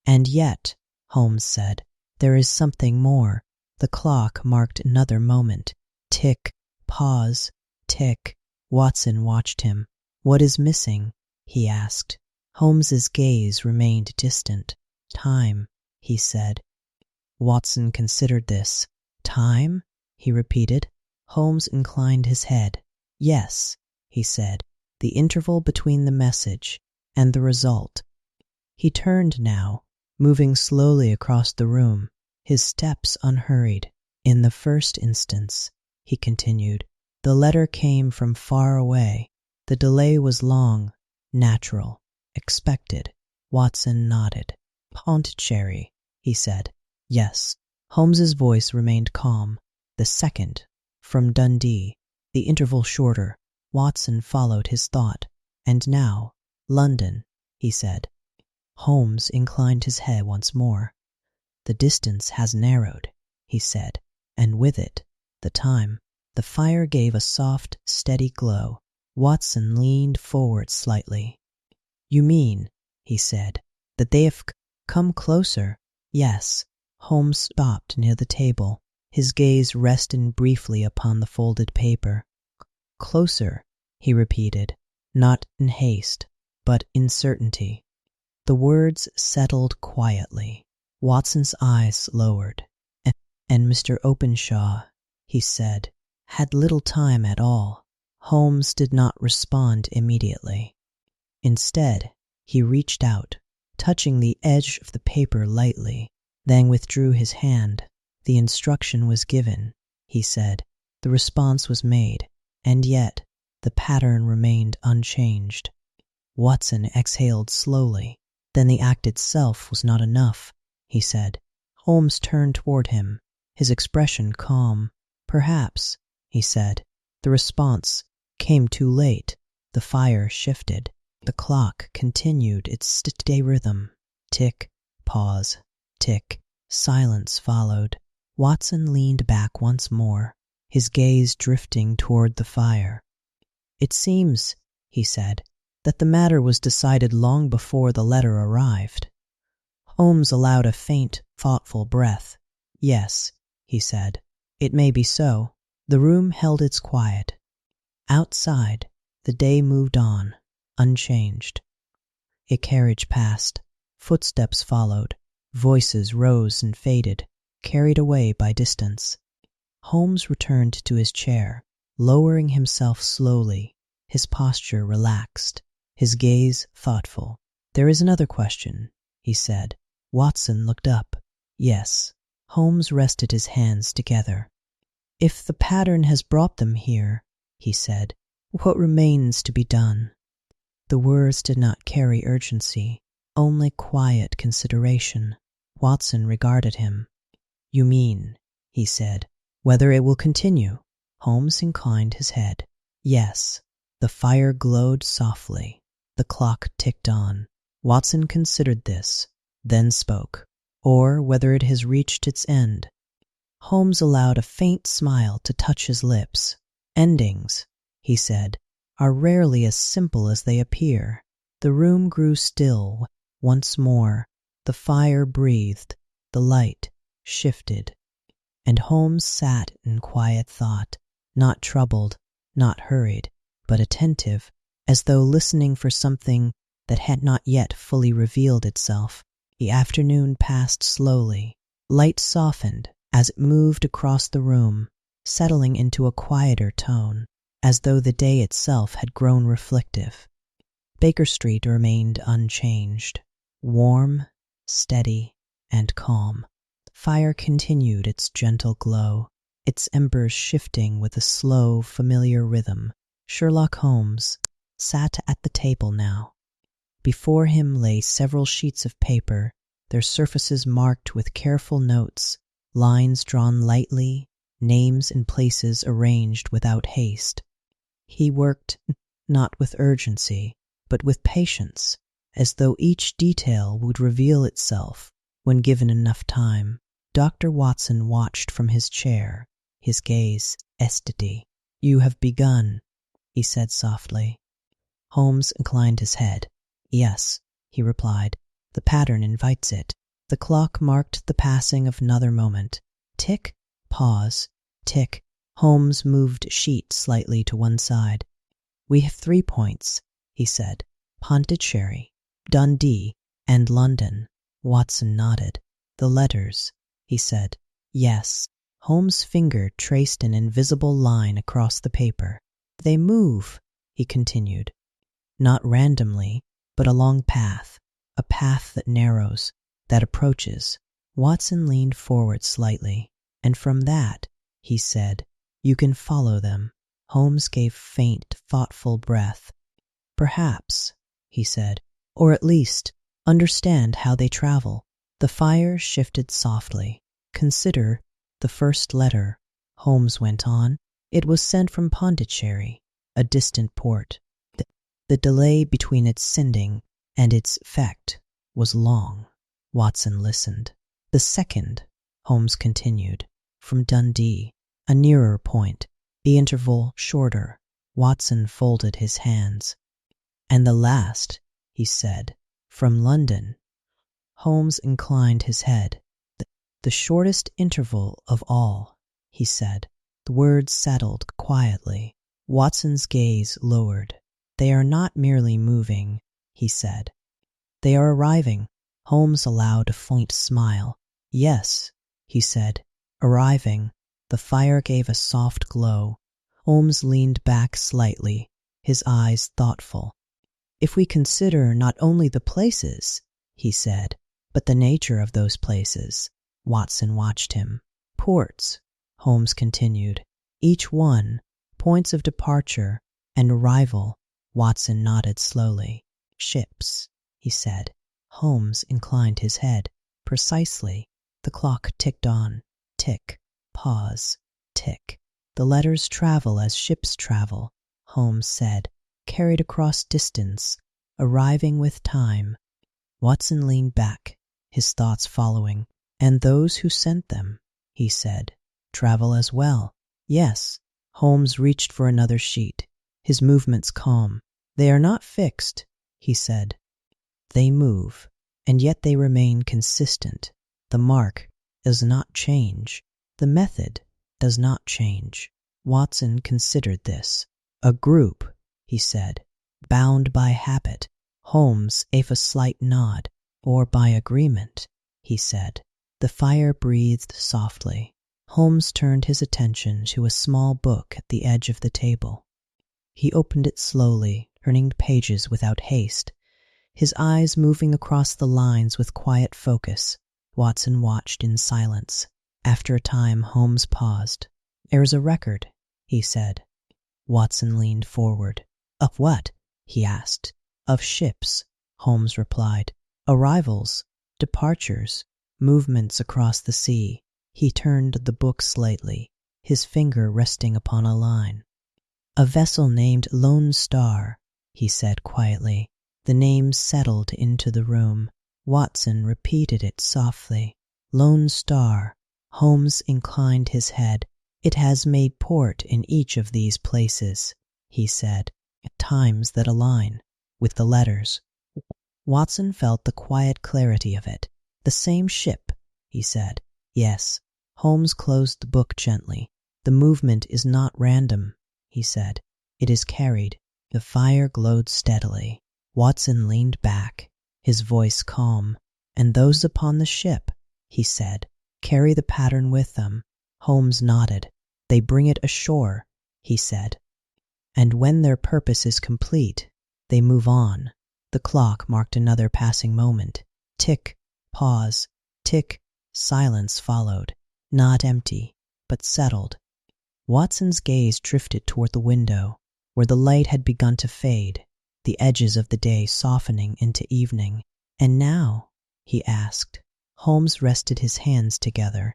"And yet," Holmes said, "there is something more." The clock marked another moment. Tick, pause, tick. Watson watched him. "What is missing?" he asked. Holmes's gaze remained distant. "Time," he said. Watson considered this. "Time?" he repeated. Holmes inclined his head. "Yes," he said, "the interval between the message and the result." He turned now, moving slowly across the room, his steps unhurried. "In the first instance," he continued, "the letter came from far away. The delay was long, natural, expected." Watson nodded. "Pondicherry," he said. "Yes." Holmes's voice remained calm. "The second, from Dundee. The interval shorter." Watson followed his thought. "And now, London," he said. Holmes inclined his head once more. "The distance has narrowed," he said, "and with it, the time." The fire gave a soft, steady glow. Watson leaned forward slightly. "You mean," he said, "that they have come closer?" "Yes." Holmes stopped near the table. His gaze rested briefly upon the folded paper. Closer, he repeated, not in haste, but in certainty. The words settled quietly. Watson's eyes lowered. And Mr. Openshaw, he said, had little time at all. Holmes did not respond immediately. Instead, he reached out, touching the edge of the paper lightly, then withdrew his hand. The instruction was given, he said. The response was made, and yet the pattern remained unchanged. Watson exhaled slowly. Then the act itself was not enough, he said. Holmes turned toward him, his expression calm. Perhaps, he said, the response came too late. The fire shifted. The clock continued its steady rhythm. Tick, pause, tick. Silence followed. Watson leaned back once more, his gaze drifting toward the fire. It seems, he said, that the matter was decided long before the letter arrived. Holmes allowed a faint, thoughtful breath. Yes, he said, it may be so. The room held its quiet. Outside, the day moved on, unchanged. A carriage passed. Footsteps followed. Voices rose and faded, carried away by distance. Holmes returned to his chair, lowering himself slowly, his posture relaxed, his gaze thoughtful. There is another question, he said. Watson looked up. Yes. Holmes rested his hands together. If the pattern has brought them here, he said, what remains to be done? The words did not carry urgency, only quiet consideration. Watson regarded him. You mean, he said, whether it will continue? Holmes inclined his head. Yes. The fire glowed softly. The clock ticked on. Watson considered this, then spoke. Or whether it has reached its end. Holmes allowed a faint smile to touch his lips. Endings, he said, are rarely as simple as they appear. The room grew still once more. The fire breathed. The light shifted. And Holmes sat in quiet thought, not troubled, not hurried, but attentive, as though listening for something that had not yet fully revealed itself. The afternoon passed slowly. Light softened as it moved across the room, settling into a quieter tone, as though the day itself had grown reflective. Baker Street remained unchanged, warm, steady, and calm. The fire continued its gentle glow, its embers shifting with a slow, familiar rhythm. Sherlock Holmes sat at the table now. Before him lay several sheets of paper, their surfaces marked with careful notes, lines drawn lightly, names and places arranged without haste. He worked not with urgency, but with patience, as though each detail would reveal itself when given enough time. Dr. Watson watched from his chair, his gaze steady. You have begun, he said softly. Holmes inclined his head. Yes, he replied. The pattern invites it. The clock marked the passing of another moment. Tick, pause, tick. Holmes moved a sheet slightly to one side. We have 3 points, he said. Pondicherry, Dundee, and London. Watson nodded. The letters, he said. Yes. Holmes' finger traced an invisible line across the paper. They move, he continued. Not randomly, but a long path, a path that narrows, that approaches. Watson leaned forward slightly, and from that, he said, you can follow them. Holmes gave faint, thoughtful breath. Perhaps, he said, or at least understand how they travel. The fire shifted softly. Consider the first letter, Holmes went on. It was sent from Pondicherry, a distant port. The delay between its sending and its effect was long. Watson listened. The second, Holmes continued, from Dundee, a nearer point, the interval shorter. Watson folded his hands. And the last, he said, from London. Holmes inclined his head. The shortest interval of all, he said. The words settled quietly. Watson's gaze lowered. "They are not merely moving," he said. "They are arriving." Holmes allowed a faint smile. "Yes," he said, "arriving." The fire gave a soft glow. Holmes leaned back slightly, his eyes thoughtful. "If we consider not only the places," he said, "but the nature of those places." Watson watched him. "Ports," Holmes continued, "each one, points of departure and arrival." Watson nodded slowly. "Ships," he said. Holmes inclined his head. "Precisely." The clock ticked on. Tick, pause, tick. "The letters travel as ships travel," Holmes said, "carried across distance, arriving with time." Watson leaned back, his thoughts following. "And those who sent them," he said, "travel as well." "Yes." Holmes reached for another sheet, his movements calm. "They are not fixed," he said. "They move, and yet they remain consistent. The mark does not change. The method does not change." Watson considered this. "A group," he said, "bound by habit." Holmes gave a slight nod. "Or by agreement," he said. The fire breathed softly. Holmes turned his attention to a small book at the edge of the table. He opened it slowly, turning pages without haste, his eyes moving across the lines with quiet focus. Watson watched in silence. After a time, Holmes paused. "There is a record," he said. Watson leaned forward. "Of what?" he asked. "Of ships," Holmes replied. "Arrivals, departures, movements across the sea." He turned the book slightly, his finger resting upon a line. "A vessel named Lone Star," he said quietly. The name settled into the room. Watson repeated it softly. "Lone Star." Holmes inclined his head. "It has made port in each of these places," he said, "at times that align with the letters." Watson felt the quiet clarity of it. "The same ship," he said. "Yes." Holmes closed the book gently. "The movement is not random," he said. "It is carried." The fire glowed steadily. Watson leaned back, his voice calm. "And those upon the ship," he said, "carry the pattern with them." Holmes nodded. "They bring it ashore," he said. "And when their purpose is complete, they move on." The clock marked another passing moment. Tick, pause, tick, silence followed. Not empty, but settled. Watson's gaze drifted toward the window, where the light had begun to fade, the edges of the day softening into evening. "And now?" he asked. Holmes rested his hands together.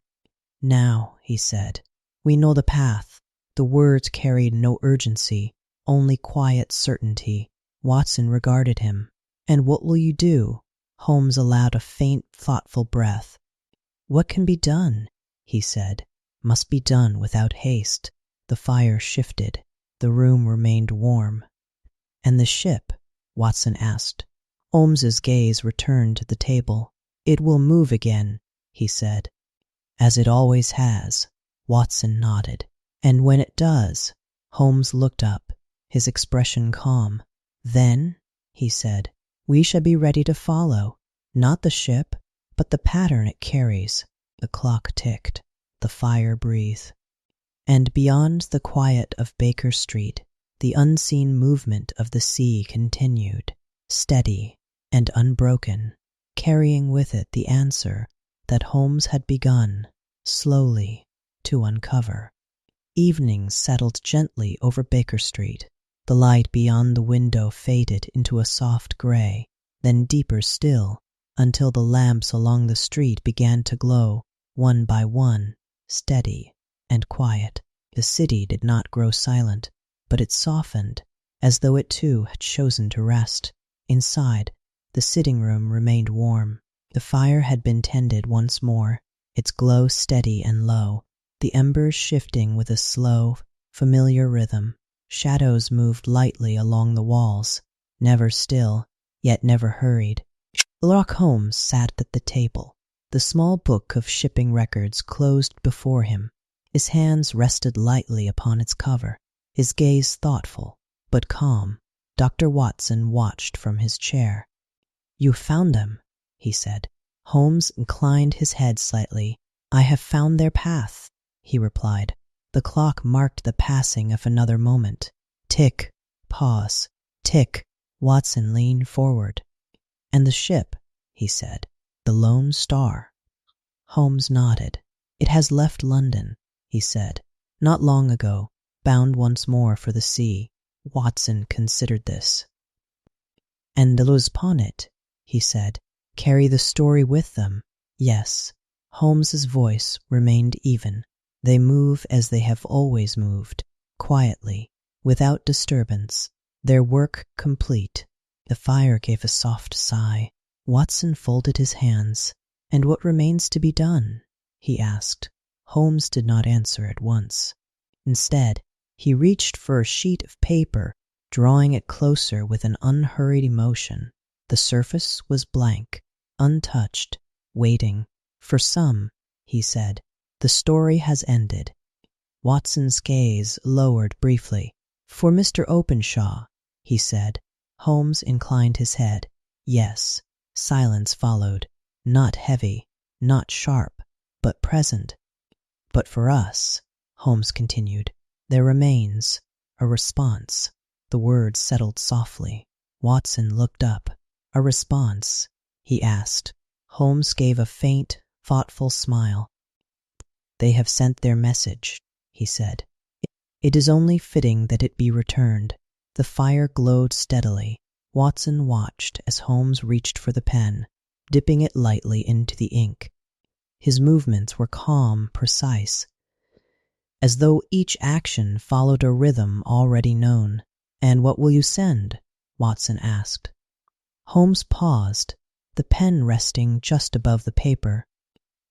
"Now," he said, "we know the path." The words carried no urgency, only quiet certainty. Watson regarded him. "And what will you do?" Holmes allowed a faint, thoughtful breath. "What can be done," he said, "must be done without haste." The fire shifted. The room remained warm. "And the ship?" Watson asked. Holmes's gaze returned to the table. "It will move again," he said. "As it always has." Watson nodded. "And when it does?" Holmes looked up, his expression calm. "Then," he said, "we shall be ready to follow, not the ship, but the pattern it carries." The clock ticked. The fire breathed. And beyond the quiet of Baker Street, the unseen movement of the sea continued, steady and unbroken, carrying with it the answer that Holmes had begun, slowly, to uncover. Evening settled gently over Baker Street. The light beyond the window faded into a soft gray, then deeper still, until the lamps along the street began to glow, one by one, steady and quiet. The city did not grow silent, but it softened, as though it too had chosen to rest. Inside, the sitting room remained warm. The fire had been tended once more, its glow steady and low, the embers shifting with a slow, familiar rhythm. Shadows moved lightly along the walls, never still, yet never hurried. Sherlock Holmes sat at the table, the small book of shipping records closed before him. His hands rested lightly upon its cover. his gaze thoughtful but calm. Dr. Watson watched from his chair. "You found them," he said. Holmes inclined his head slightly. "I have found their path," he replied. The clock marked the passing of another moment. Tick, pause, tick. Watson leaned forward. "And the ship," he said, "the Lone Star?" Holmes nodded. "It has left London," he said, "not long ago, bound once more for the sea." Watson considered this. "And those upon it," he said, "carry the story with them?" "Yes." Holmes's voice remained even. "They move as they have always moved, quietly, without disturbance, their work complete." The fire gave a soft sigh. Watson folded his hands. "And what remains to be done?" he asked. Holmes did not answer at once. Instead, he reached for a sheet of paper, drawing it closer with an unhurried emotion. The surface was blank, untouched, waiting. "For some," he said, "the story has ended." Watson's gaze lowered briefly. "For Mr. Openshaw," he said. Holmes inclined his head. "Yes." Silence followed, not heavy, not sharp, but present. "But for us," Holmes continued, "there remains a response." The words settled softly. Watson looked up. "A response?" he asked. Holmes gave a faint, thoughtful smile. "They have sent their message," he said. "It is only fitting that it be returned." The fire glowed steadily. Watson watched as Holmes reached for the pen, dipping it lightly into the ink. His movements were calm, precise, as though each action followed a rhythm already known. "And what will you send?" Watson asked. Holmes paused, the pen resting just above the paper.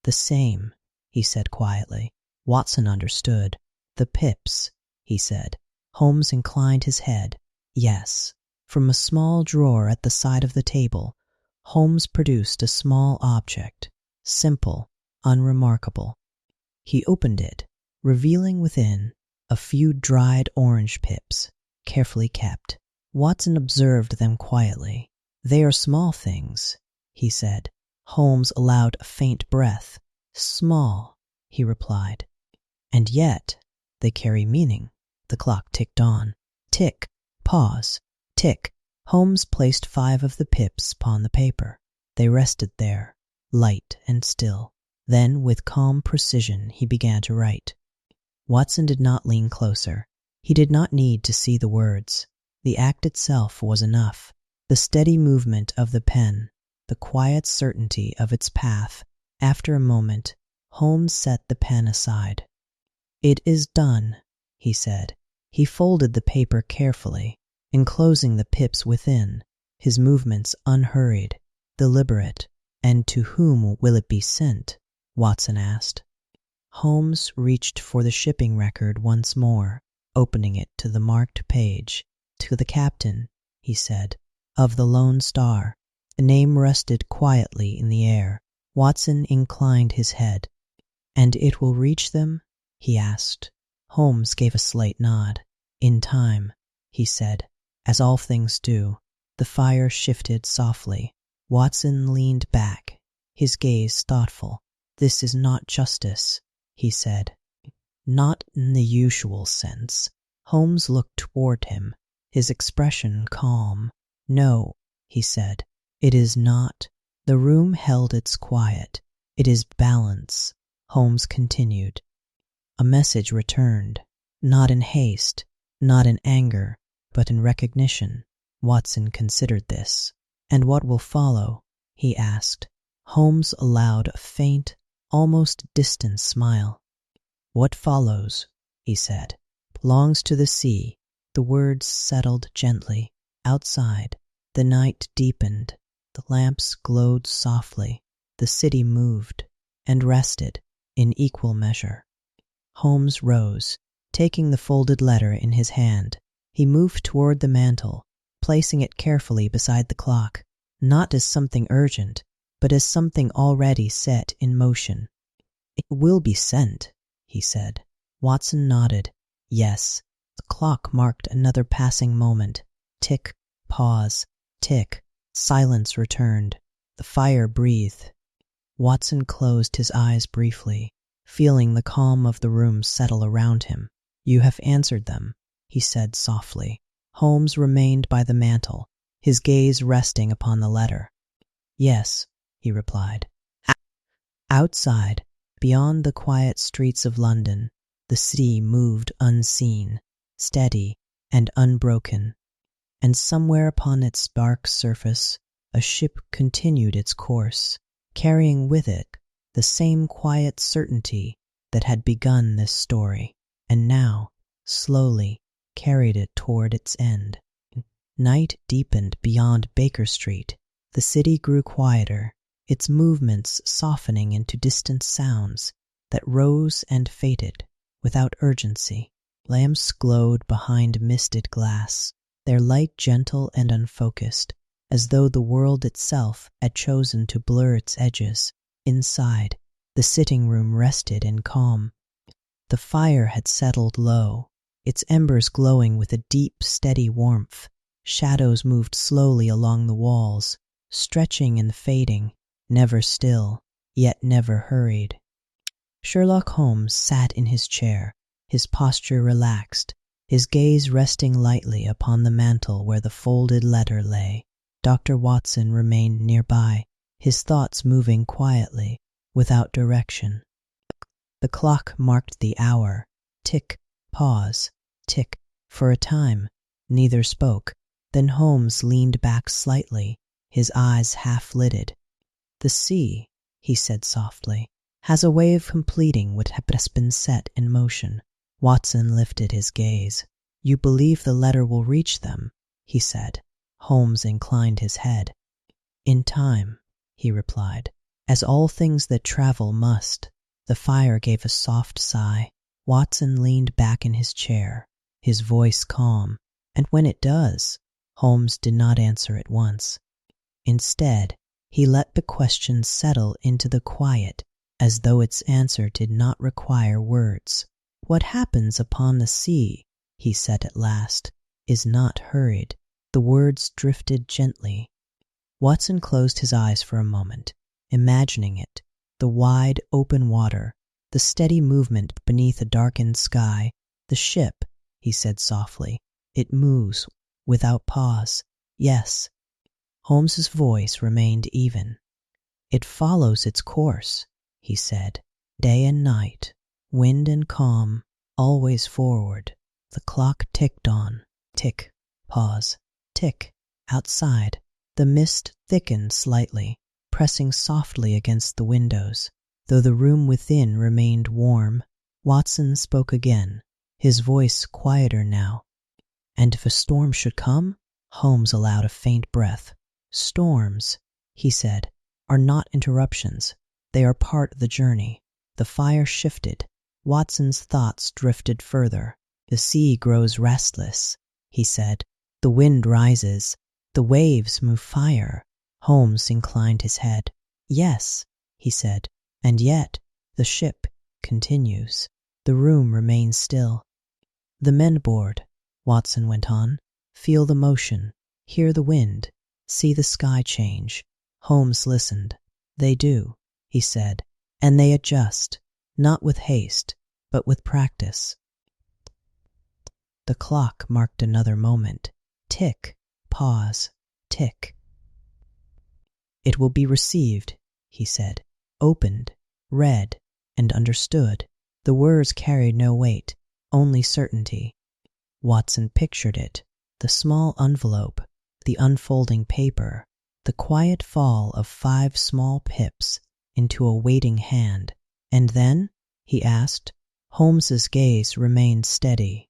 "The same," he said quietly. Watson understood. "The pips," he said. Holmes inclined his head. "Yes." From a small drawer at the side of the table, Holmes produced a small object, simple, unremarkable. He opened it, revealing within a few dried orange pips, carefully kept. Watson observed them quietly. "They are small things," he said. Holmes allowed a faint breath. "Small," he replied. "And yet they carry meaning." The clock ticked on. Tick, pause, tick. Holmes placed 5 of the pips upon the paper. They rested there, light and still. Then, with calm precision, he began to write. Watson did not lean closer. He did not need to see the words. The act itself was enough. The steady movement of the pen, the quiet certainty of its path. After a moment, Holmes set the pen aside. "It is done," he said. He folded the paper carefully, enclosing the pips within, his movements unhurried, deliberate. "And to whom will it be sent?" Watson asked. Holmes reached for the shipping record once more, opening it to the marked page. "To the captain," he said, "of the Lone Star." The name rested quietly in the air. Watson inclined his head. "And it will reach them?" he asked. Holmes gave a slight nod. "In time," he said, "as all things do." The fire shifted softly. Watson leaned back, his gaze thoughtful. "This is not justice," he said. "Not in the usual sense." Holmes looked toward him, his expression calm. "No," he said, "it is not." The room held its quiet. "It is balance," Holmes continued. A message returned, not in haste, not in anger, but in recognition. Watson considered this. "And what will follow?" he asked. Holmes allowed a faint, almost distant smile. "What follows," he said, "belongs to the sea." The words settled gently. Outside, the night deepened. The lamps glowed softly. The city moved and rested in equal measure. Holmes rose, taking the folded letter in his hand. He moved toward the mantel, placing it carefully beside the clock, not as something urgent, but as something already set in motion. "It will be sent," he said. Watson nodded. "Yes, The clock marked another passing moment. Tick, pause, tick. Silence returned. The fire breathed. Watson closed his eyes briefly, feeling the calm of the room settle around him. "You have answered them," he said softly. Holmes remained by the mantel, his gaze resting upon the letter. "Yes," he replied. Outside, beyond the quiet streets of London, the city moved unseen, steady and unbroken, and somewhere upon its dark surface a ship continued its course, carrying with it the same quiet certainty that had begun this story, and now, slowly, carried it toward its end. Night deepened beyond Baker Street. The city grew quieter, its movements softening into distant sounds that rose and faded without urgency. Lamps glowed behind misted glass, their light gentle and unfocused, as though the world itself had chosen to blur its edges. Inside, the sitting room rested in calm. The fire had settled low, its embers glowing with a deep, steady warmth. Shadows moved slowly along the walls, stretching and fading, never still, yet never hurried. Sherlock Holmes sat in his chair, his posture relaxed, his gaze resting lightly upon the mantel where the folded letter lay. Dr. Watson remained nearby, his thoughts moving quietly, without direction. The clock marked the hour. Tick, pause, tick. For a time, neither spoke. Then Holmes leaned back slightly, his eyes half-lidded. "The sea," he said softly, "has a way of completing what has been set in motion." Watson lifted his gaze. "You believe the letter will reach them?" he said. Holmes inclined his head. "In time," he replied, "as all things that travel must." The fire gave a soft sigh. Watson leaned back in his chair, his voice calm. "And when it does?" Holmes did not answer at once. Instead, he let the question settle into the quiet, as though its answer did not require words. "What happens upon the sea," he said at last, "is not hurried." The words drifted gently. Watson closed his eyes for a moment, imagining it, the wide, open water, the steady movement beneath a darkened sky. "The ship," he said softly, "it moves without pause." "Yes." Holmes's voice remained even. "It follows its course," he said, "day and night, wind and calm, always forward." The clock ticked on. Tick, pause, tick. Outside, the mist thickened slightly, pressing softly against the windows, though the room within remained warm. Watson spoke again, his voice quieter now. "And if a storm should come?" Holmes allowed a faint breath. "Storms," he said, "are not interruptions. They are part of the journey." The fire shifted. Watson's thoughts drifted further. "The sea grows restless," he said. "The wind rises. The waves move fire." Holmes inclined his head. "Yes," he said, "and yet the ship continues." The room remained still. "The men aboard," Watson went on, "feel the motion, hear the wind, see the sky change." Holmes listened. "They do," he said, "and they adjust, not with haste, but with practice." The clock marked another moment. Tick, pause, tick. "It will be received," he said, "opened, read, and understood." The words carried no weight, only certainty. Watson pictured it, the small envelope, the unfolding paper, the quiet fall of 5 small pips into a waiting hand. "And then?" he asked. Holmes's gaze remained steady.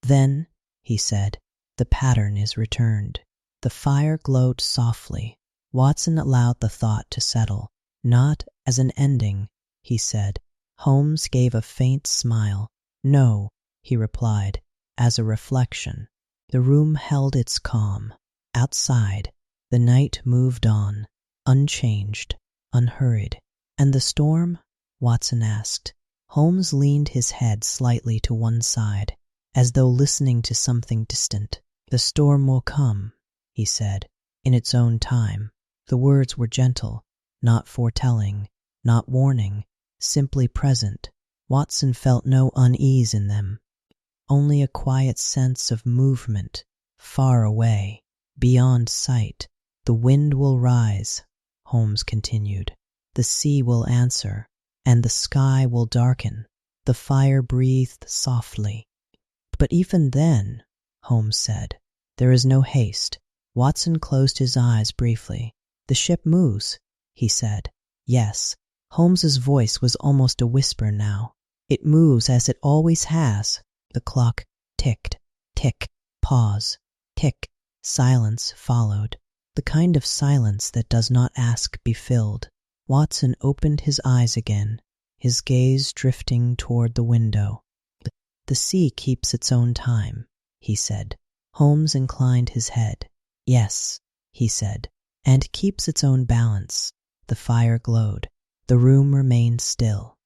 "Then," he said, "the pattern is returned." The fire glowed softly. Watson allowed the thought to settle. "Not as an ending," he said. Holmes gave a faint smile. "No," he replied, "as a reflection." The room held its calm. Outside, the night moved on, unchanged, unhurried. "And the storm?" Watson asked. Holmes leaned his head slightly to one side. as though listening to something distant. "The storm will come," he said, "in its own time." The words were gentle, not foretelling, not warning, simply present. Watson felt no unease in them, only a quiet sense of movement, far away, beyond sight. "The wind will rise," Holmes continued. "The sea will answer, and the sky will darken." The fire breathed softly. "But even then," Holmes said, "there is no haste." Watson closed his eyes briefly. "The ship moves," he said. "Yes." Holmes's voice was almost a whisper now. "It moves as it always has." The clock ticked. Tick. Pause. Tick. Silence followed. The kind of silence that does not ask be filled. Watson opened his eyes again, his gaze drifting toward the window. "The sea keeps its own time," he said. Holmes inclined his head. "Yes," he said, "and keeps its own balance." The fire glowed. The room remained still.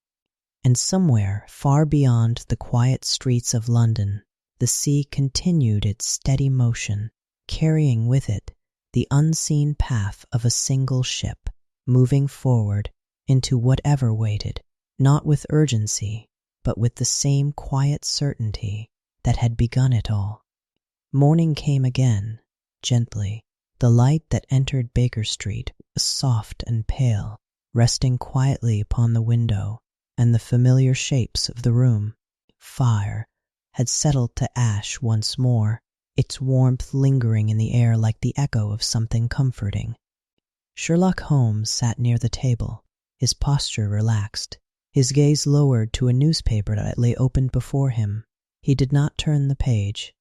And somewhere far beyond the quiet streets of London, the sea continued its steady motion, carrying with it the unseen path of a single ship, moving forward into whatever waited, not with urgency, but with the same quiet certainty that had begun it all. Morning came again, gently. The light that entered Baker Street was soft and pale, resting quietly upon the window and the familiar shapes of the room. Fire had settled to ash once more, its warmth lingering in the air like the echo of something comforting. Sherlock Holmes sat near the table, his posture relaxed, his gaze lowered to a newspaper that lay opened before him. He did not turn the page.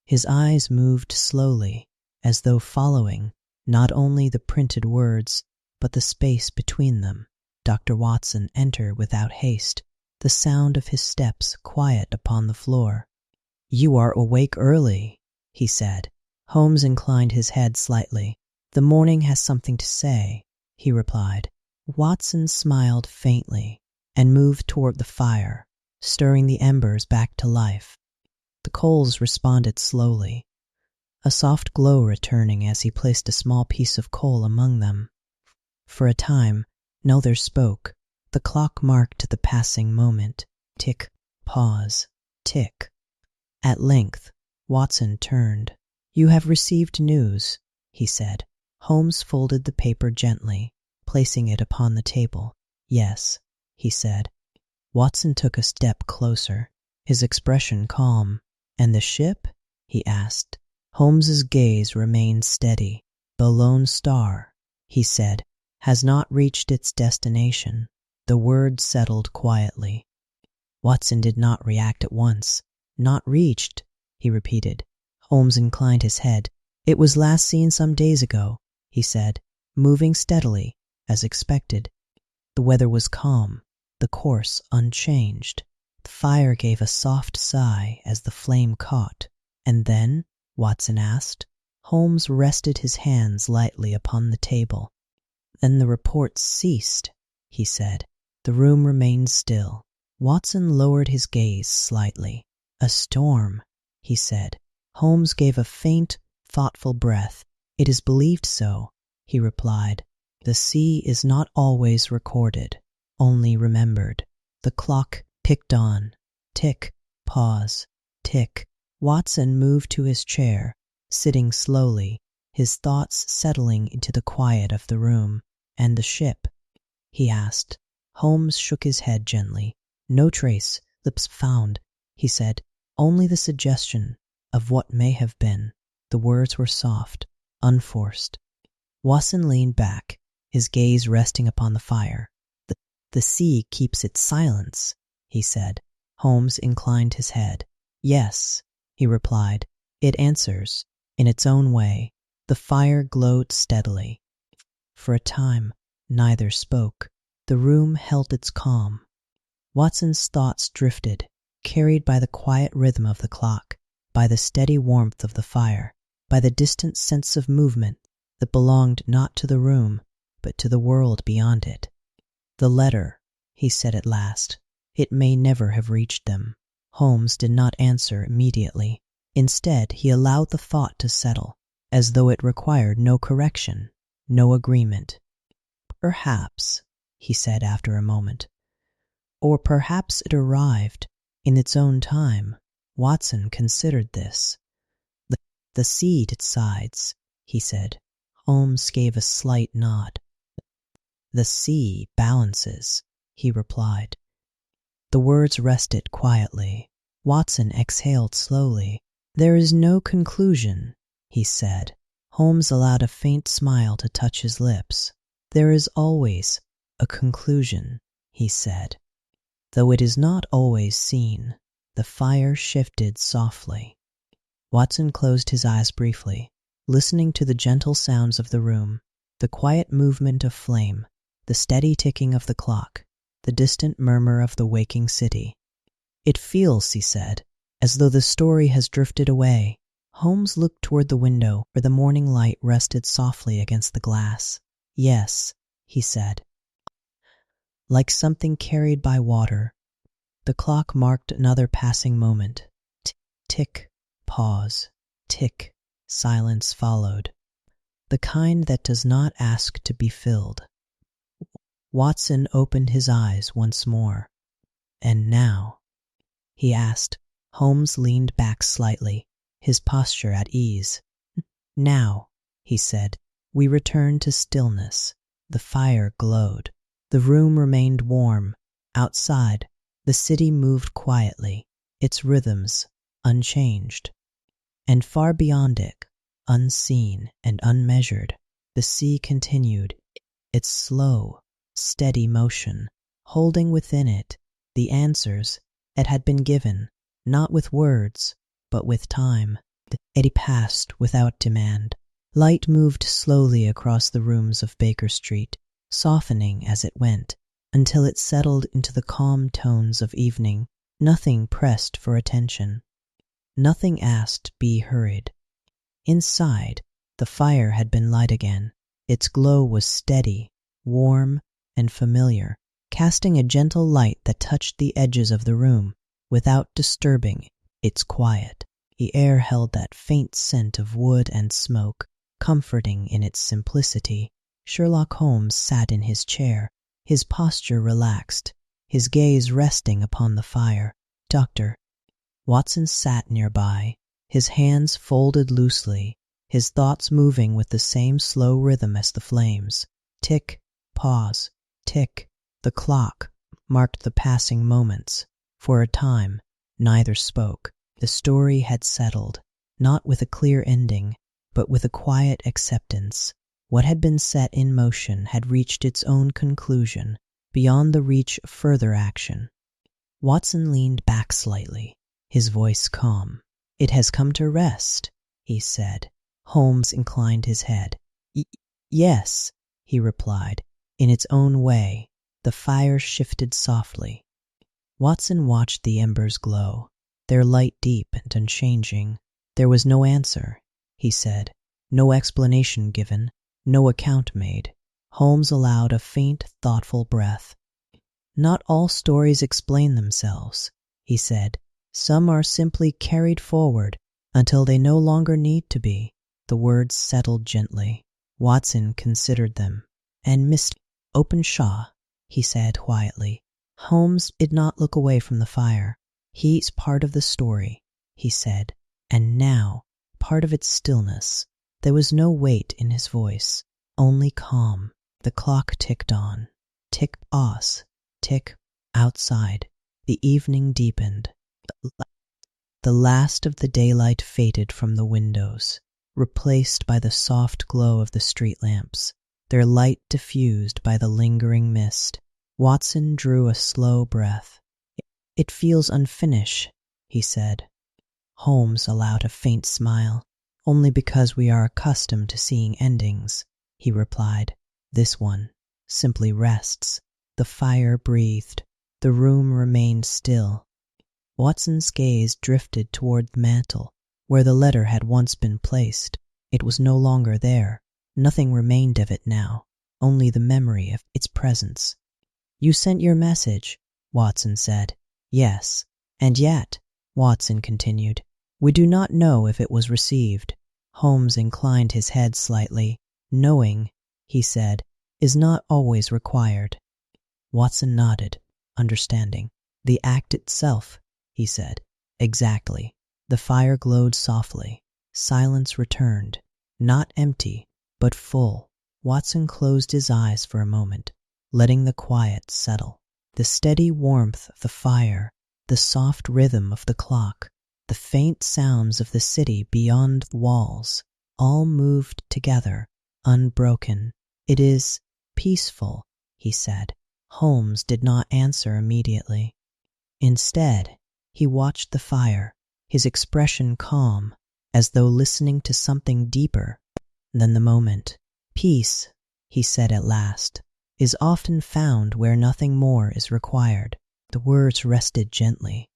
His eyes moved slowly, as though following not only the printed words, but the space between them. Dr. Watson entered without haste, the sound of his steps quiet upon the floor. "You are awake early," he said. Holmes inclined his head slightly. "The morning has something to say," he replied. Watson smiled faintly and moved toward the fire, stirring the embers back to life. The coals responded slowly, a soft glow returning as he placed a small piece of coal among them. For a time, neither spoke. The clock marked the passing moment. Tick, pause, tick. At length, Watson turned. "You have received news," he said. Holmes folded the paper gently, placing it upon the table. "Yes," he said. Watson took a step closer, his expression calm. "And the ship?" he asked. Holmes's gaze remained steady. "The Lone Star," he said, "has not reached its destination." The word settled quietly. Watson did not react at once. "Not reached," he repeated. Holmes inclined his head. "It was last seen some days ago," he said, moving steadily, as expected. The weather was calm, the course unchanged. The fire gave a soft sigh as the flame caught. "And then?" Watson asked. Holmes rested his hands lightly upon the table. "Then the reports ceased," he said. The room remained still. Watson lowered his gaze slightly. "A storm," he said. Holmes gave a faint, thoughtful breath. "It is believed so," he replied. "The sea is not always recorded, only remembered." The clock ticked on. Tick, pause, tick. Watson moved to his chair, sitting slowly, his thoughts settling into the quiet of the room. "And the ship?" he asked. Holmes shook his head gently. "No trace, lips found," he said. "Only the suggestion of what may have been." The words were soft, unforced. Watson leaned back, his gaze resting upon the fire. The sea keeps its silence," he said. Holmes inclined his head. "Yes," he replied. "It answers, in its own way." The fire glowed steadily. For a time, neither spoke. The room held its calm. Watson's thoughts drifted, carried by the quiet rhythm of the clock, by the steady warmth of the fire, by the distant sense of movement that belonged not to the room, but to the world beyond it. "The letter," he said at last. "It may never have reached them." Holmes did not answer immediately. Instead, he allowed the thought to settle, as though it required no correction, no agreement. "Perhaps," he said after a moment. "Or perhaps it arrived in its own time." Watson considered this. The sea decides," he said. Holmes gave a slight nod. "The sea balances," he replied. The words rested quietly. Watson exhaled slowly. "There is no conclusion," he said. Holmes allowed a faint smile to touch his lips. "There is always a conclusion," he said, "though it is not always seen." The fire shifted softly. Watson closed his eyes briefly, listening to the gentle sounds of the room, the quiet movement of flame, the steady ticking of the clock, the distant murmur of the waking city. "It feels," he said, "as though the story has drifted away." Holmes looked toward the window where the morning light rested softly against the glass. "Yes," he said, "like something carried by water." The clock marked another passing moment. Tick, pause, tick, silence followed, the kind that does not ask to be filled. Watson opened his eyes once more. "And now?" he asked. Holmes leaned back slightly, his posture at ease. "Now," he said, "we return to stillness." The fire glowed. The room remained warm. Outside, the city moved quietly, its rhythms unchanged. And far beyond it, unseen and unmeasured, the sea continued its slow, steady motion, holding within it the answers it had been given, not with words, but with time. It passed without demand. Light moved slowly across the rooms of Baker Street, softening as it went, until it settled into the calm tones of evening. Nothing pressed for attention. Nothing asked to be hurried. Inside, the fire had been light again. Its glow was steady, warm, and familiar, casting a gentle light that touched the edges of the room without disturbing its quiet. The air held that faint scent of wood and smoke, comforting in its simplicity. Sherlock Holmes sat in his chair, his posture relaxed, his gaze resting upon the fire. "Doctor." Watson sat nearby, his hands folded loosely, his thoughts moving with the same slow rhythm as the flames. Tick, pause, tick. The clock marked the passing moments. For a time, neither spoke. The story had settled, not with a clear ending, but with a quiet acceptance. What had been set in motion had reached its own conclusion, beyond the reach of further action. Watson leaned back slightly, his voice calm. "It has come to rest," he said. Holmes inclined his head. Yes," he replied, in its own way. The fire shifted softly. Watson watched the embers glow, their light deep and unchanging. "There was no answer," he said, "no explanation given, no account made." Holmes allowed a faint, thoughtful breath. "Not all stories explain themselves," he said. "Some are simply carried forward until they no longer need to be." The words settled gently. Watson considered them. "And Mr. Openshaw," he said quietly. Holmes did not look away from the fire. "He's part of the story," he said, "and now part of its stillness." There was no weight in his voice, only calm. The clock ticked on. Tick, pause, tick. Outside, the evening deepened. The last of the daylight faded from the windows, replaced by the soft glow of the street lamps, their light diffused by the lingering mist. Watson drew a slow breath. "It feels unfinished," he said. Holmes allowed a faint smile. "Only because we are accustomed to seeing endings," he replied. "This one simply rests." The fire breathed. The room remained still. Watson's gaze drifted toward the mantel, where the letter had once been placed. It was no longer there. Nothing remained of it now, only the memory of its presence. "You sent your message," Watson said. "Yes, and yet," Watson continued. "We do not know if it was received." Holmes inclined his head slightly. "Knowing," he said, "is not always required." Watson nodded, understanding. "The act itself," he said. "Exactly." The fire glowed softly. Silence returned, not empty, but full. Watson closed his eyes for a moment, letting the quiet settle. The steady warmth of the fire, the soft rhythm of the clock, the faint sounds of the city beyond the walls, all moved together, unbroken. "It is peaceful," he said. Holmes did not answer immediately. Instead, he watched the fire, his expression calm, as though listening to something deeper than the moment. "Peace," he said at last, "is often found where nothing more is required." The words rested gently.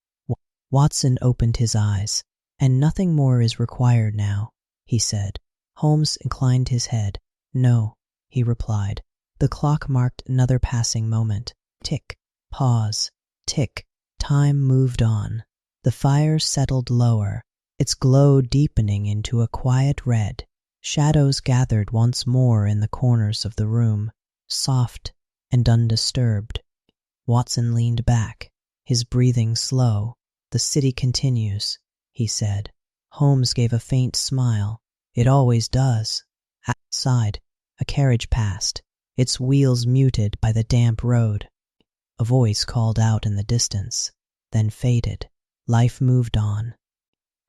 Watson opened his eyes. "And nothing more is required now," he said. Holmes inclined his head. "No," he replied. The clock marked another passing moment. Tick, pause, tick. Time moved on. The fire settled lower, its glow deepening into a quiet red. Shadows gathered once more in the corners of the room, soft and undisturbed. Watson leaned back, his breathing slow. "The city continues," he said. Holmes gave a faint smile. "It always does." Outside, a carriage passed, its wheels muted by the damp road. A voice called out in the distance, then faded. Life moved on.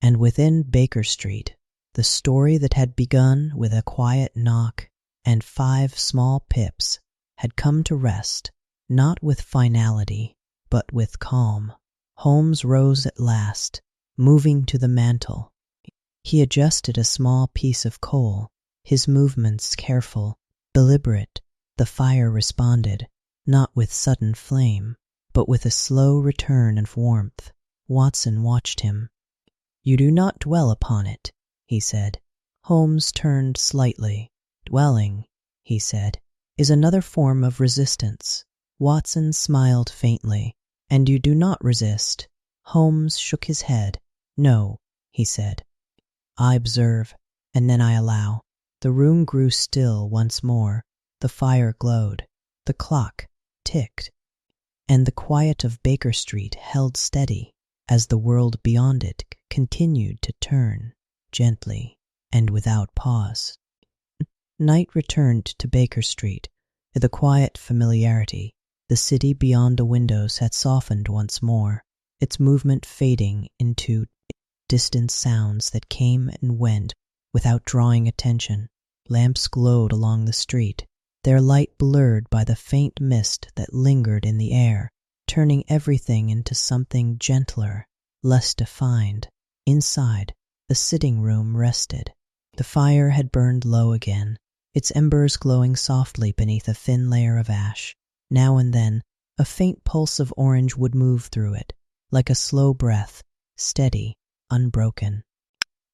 And within Baker Street, the story that had begun with a quiet knock and 5 small pips had come to rest, not with finality, but with calm. Holmes rose at last, moving to the mantel. He adjusted a small piece of coal, his movements careful, deliberate. The fire responded, not with sudden flame, but with a slow return of warmth. Watson watched him. "You do not dwell upon it," he said. Holmes turned slightly. "Dwelling," he said, "is another form of resistance." Watson smiled faintly. "And you do not resist?" Holmes shook his head. "No," he said. "I observe, and then I allow." The room grew still once more. The fire glowed. The clock ticked. And the quiet of Baker Street held steady as the world beyond it continued to turn, gently and without pause. Night returned to Baker Street, the quiet familiarity. The city beyond the windows had softened once more, its movement fading into distant sounds that came and went without drawing attention. Lamps glowed along the street, their light blurred by the faint mist that lingered in the air, turning everything into something gentler, less defined. Inside, the sitting room rested. The fire had burned low again, its embers glowing softly beneath a thin layer of ash. Now and then, a faint pulse of orange would move through it, like a slow breath, steady, unbroken.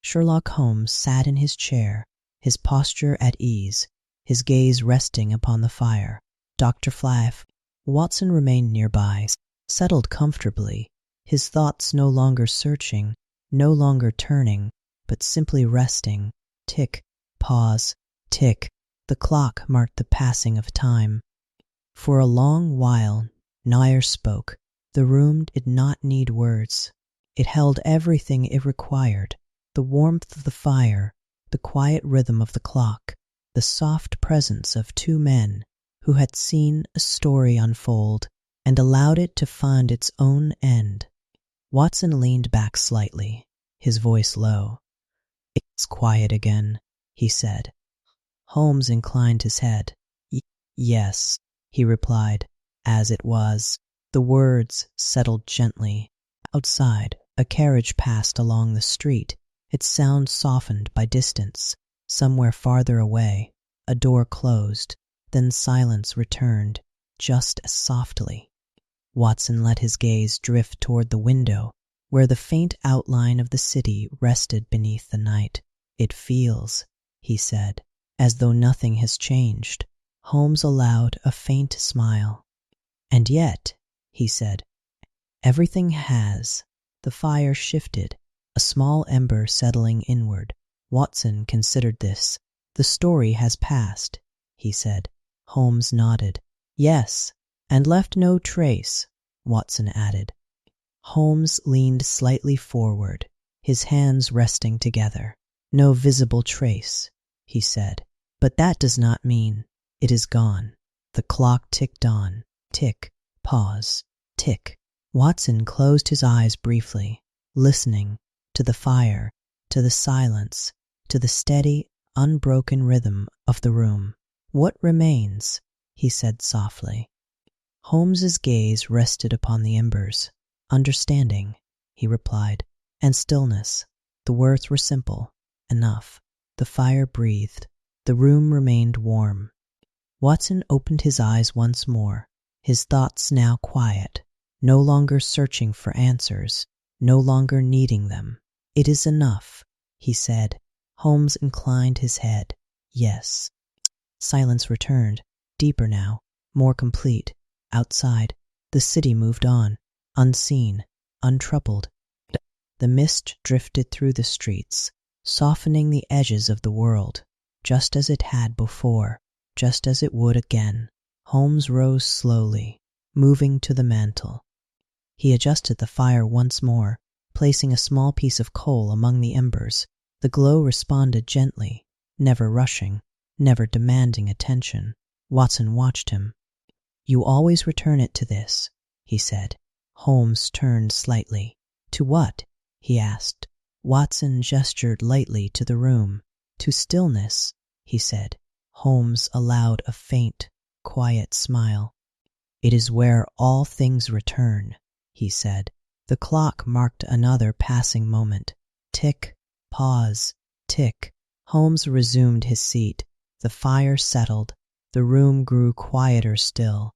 Sherlock Holmes sat in his chair, his posture at ease, his gaze resting upon the fire. Dr. Flaff. Watson remained nearby, settled comfortably, his thoughts no longer searching, no longer turning, but simply resting. Tick, pause, tick. The clock marked the passing of time. For a long while, neither spoke. The room did not need words. It held everything it required: the warmth of the fire, the quiet rhythm of the clock, the soft presence of 2 men who had seen a story unfold and allowed it to find its own end. Watson leaned back slightly, his voice low. "It's quiet again," he said. Holmes inclined his head. "Yes," he replied, "as it was." The words settled gently. Outside, a carriage passed along the street, its sound softened by distance. Somewhere farther away, a door closed, then silence returned, just as softly. Watson let his gaze drift toward the window, where the faint outline of the city rested beneath the night. "It feels," he said, "as though nothing has changed." Holmes allowed a faint smile. "And yet," he said, "everything has." The fire shifted, a small ember settling inward. Watson considered this. "The story has passed," he said. Holmes nodded. "Yes, and left no trace," Watson added. Holmes leaned slightly forward, his hands resting together. "No visible trace," he said. "But that does not mean it is gone." The clock ticked on. Tick, pause, tick. Watson closed his eyes briefly, listening to the fire, to the silence, to the steady, unbroken rhythm of the room. "What remains?" he said softly. Holmes's gaze rested upon the embers. "Understanding," he replied, "and stillness." The words were simple enough. The fire breathed. The room remained warm. Watson opened his eyes once more, his thoughts now quiet, no longer searching for answers, no longer needing them. "It is enough," he said. Holmes inclined his head. "Yes." Silence returned, deeper now, more complete. Outside, the city moved on, unseen, untroubled. The mist drifted through the streets, softening the edges of the world, just as it had before, just as it would again. Holmes rose slowly, moving to the mantel. He adjusted the fire once more, placing a small piece of coal among the embers. The glow responded gently, never rushing, never demanding attention. Watson watched him. "You always return it to this," he said. Holmes turned slightly. "To what?" he asked. Watson gestured lightly to the room. "To stillness," he said. Holmes allowed a faint, quiet smile. "It is where all things return," he said. The clock marked another passing moment. Tick, pause, tick. Holmes resumed his seat. The fire settled. The room grew quieter still.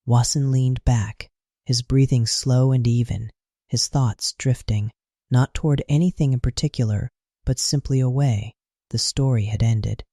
Watson leaned back, his breathing slow and even, his thoughts drifting, not toward anything in particular, but simply away. The story had ended.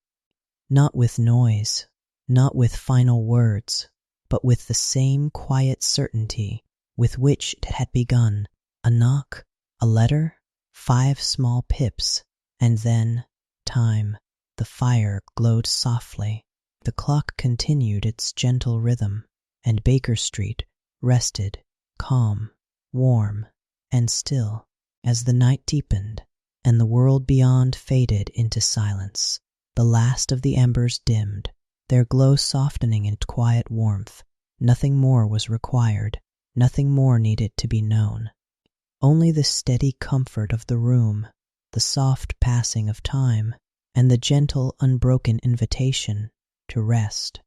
Not with noise, not with final words, but with the same quiet certainty with which it had begun. A knock, a letter, 5 small pips, and then time. The fire glowed softly. The clock continued its gentle rhythm, and Baker Street rested, calm, warm, and still. As the night deepened, and the world beyond faded into silence, the last of the embers dimmed, their glow softening into quiet warmth. Nothing more was required, nothing more needed to be known. Only the steady comfort of the room, the soft passing of time, and the gentle, unbroken invitation to rest.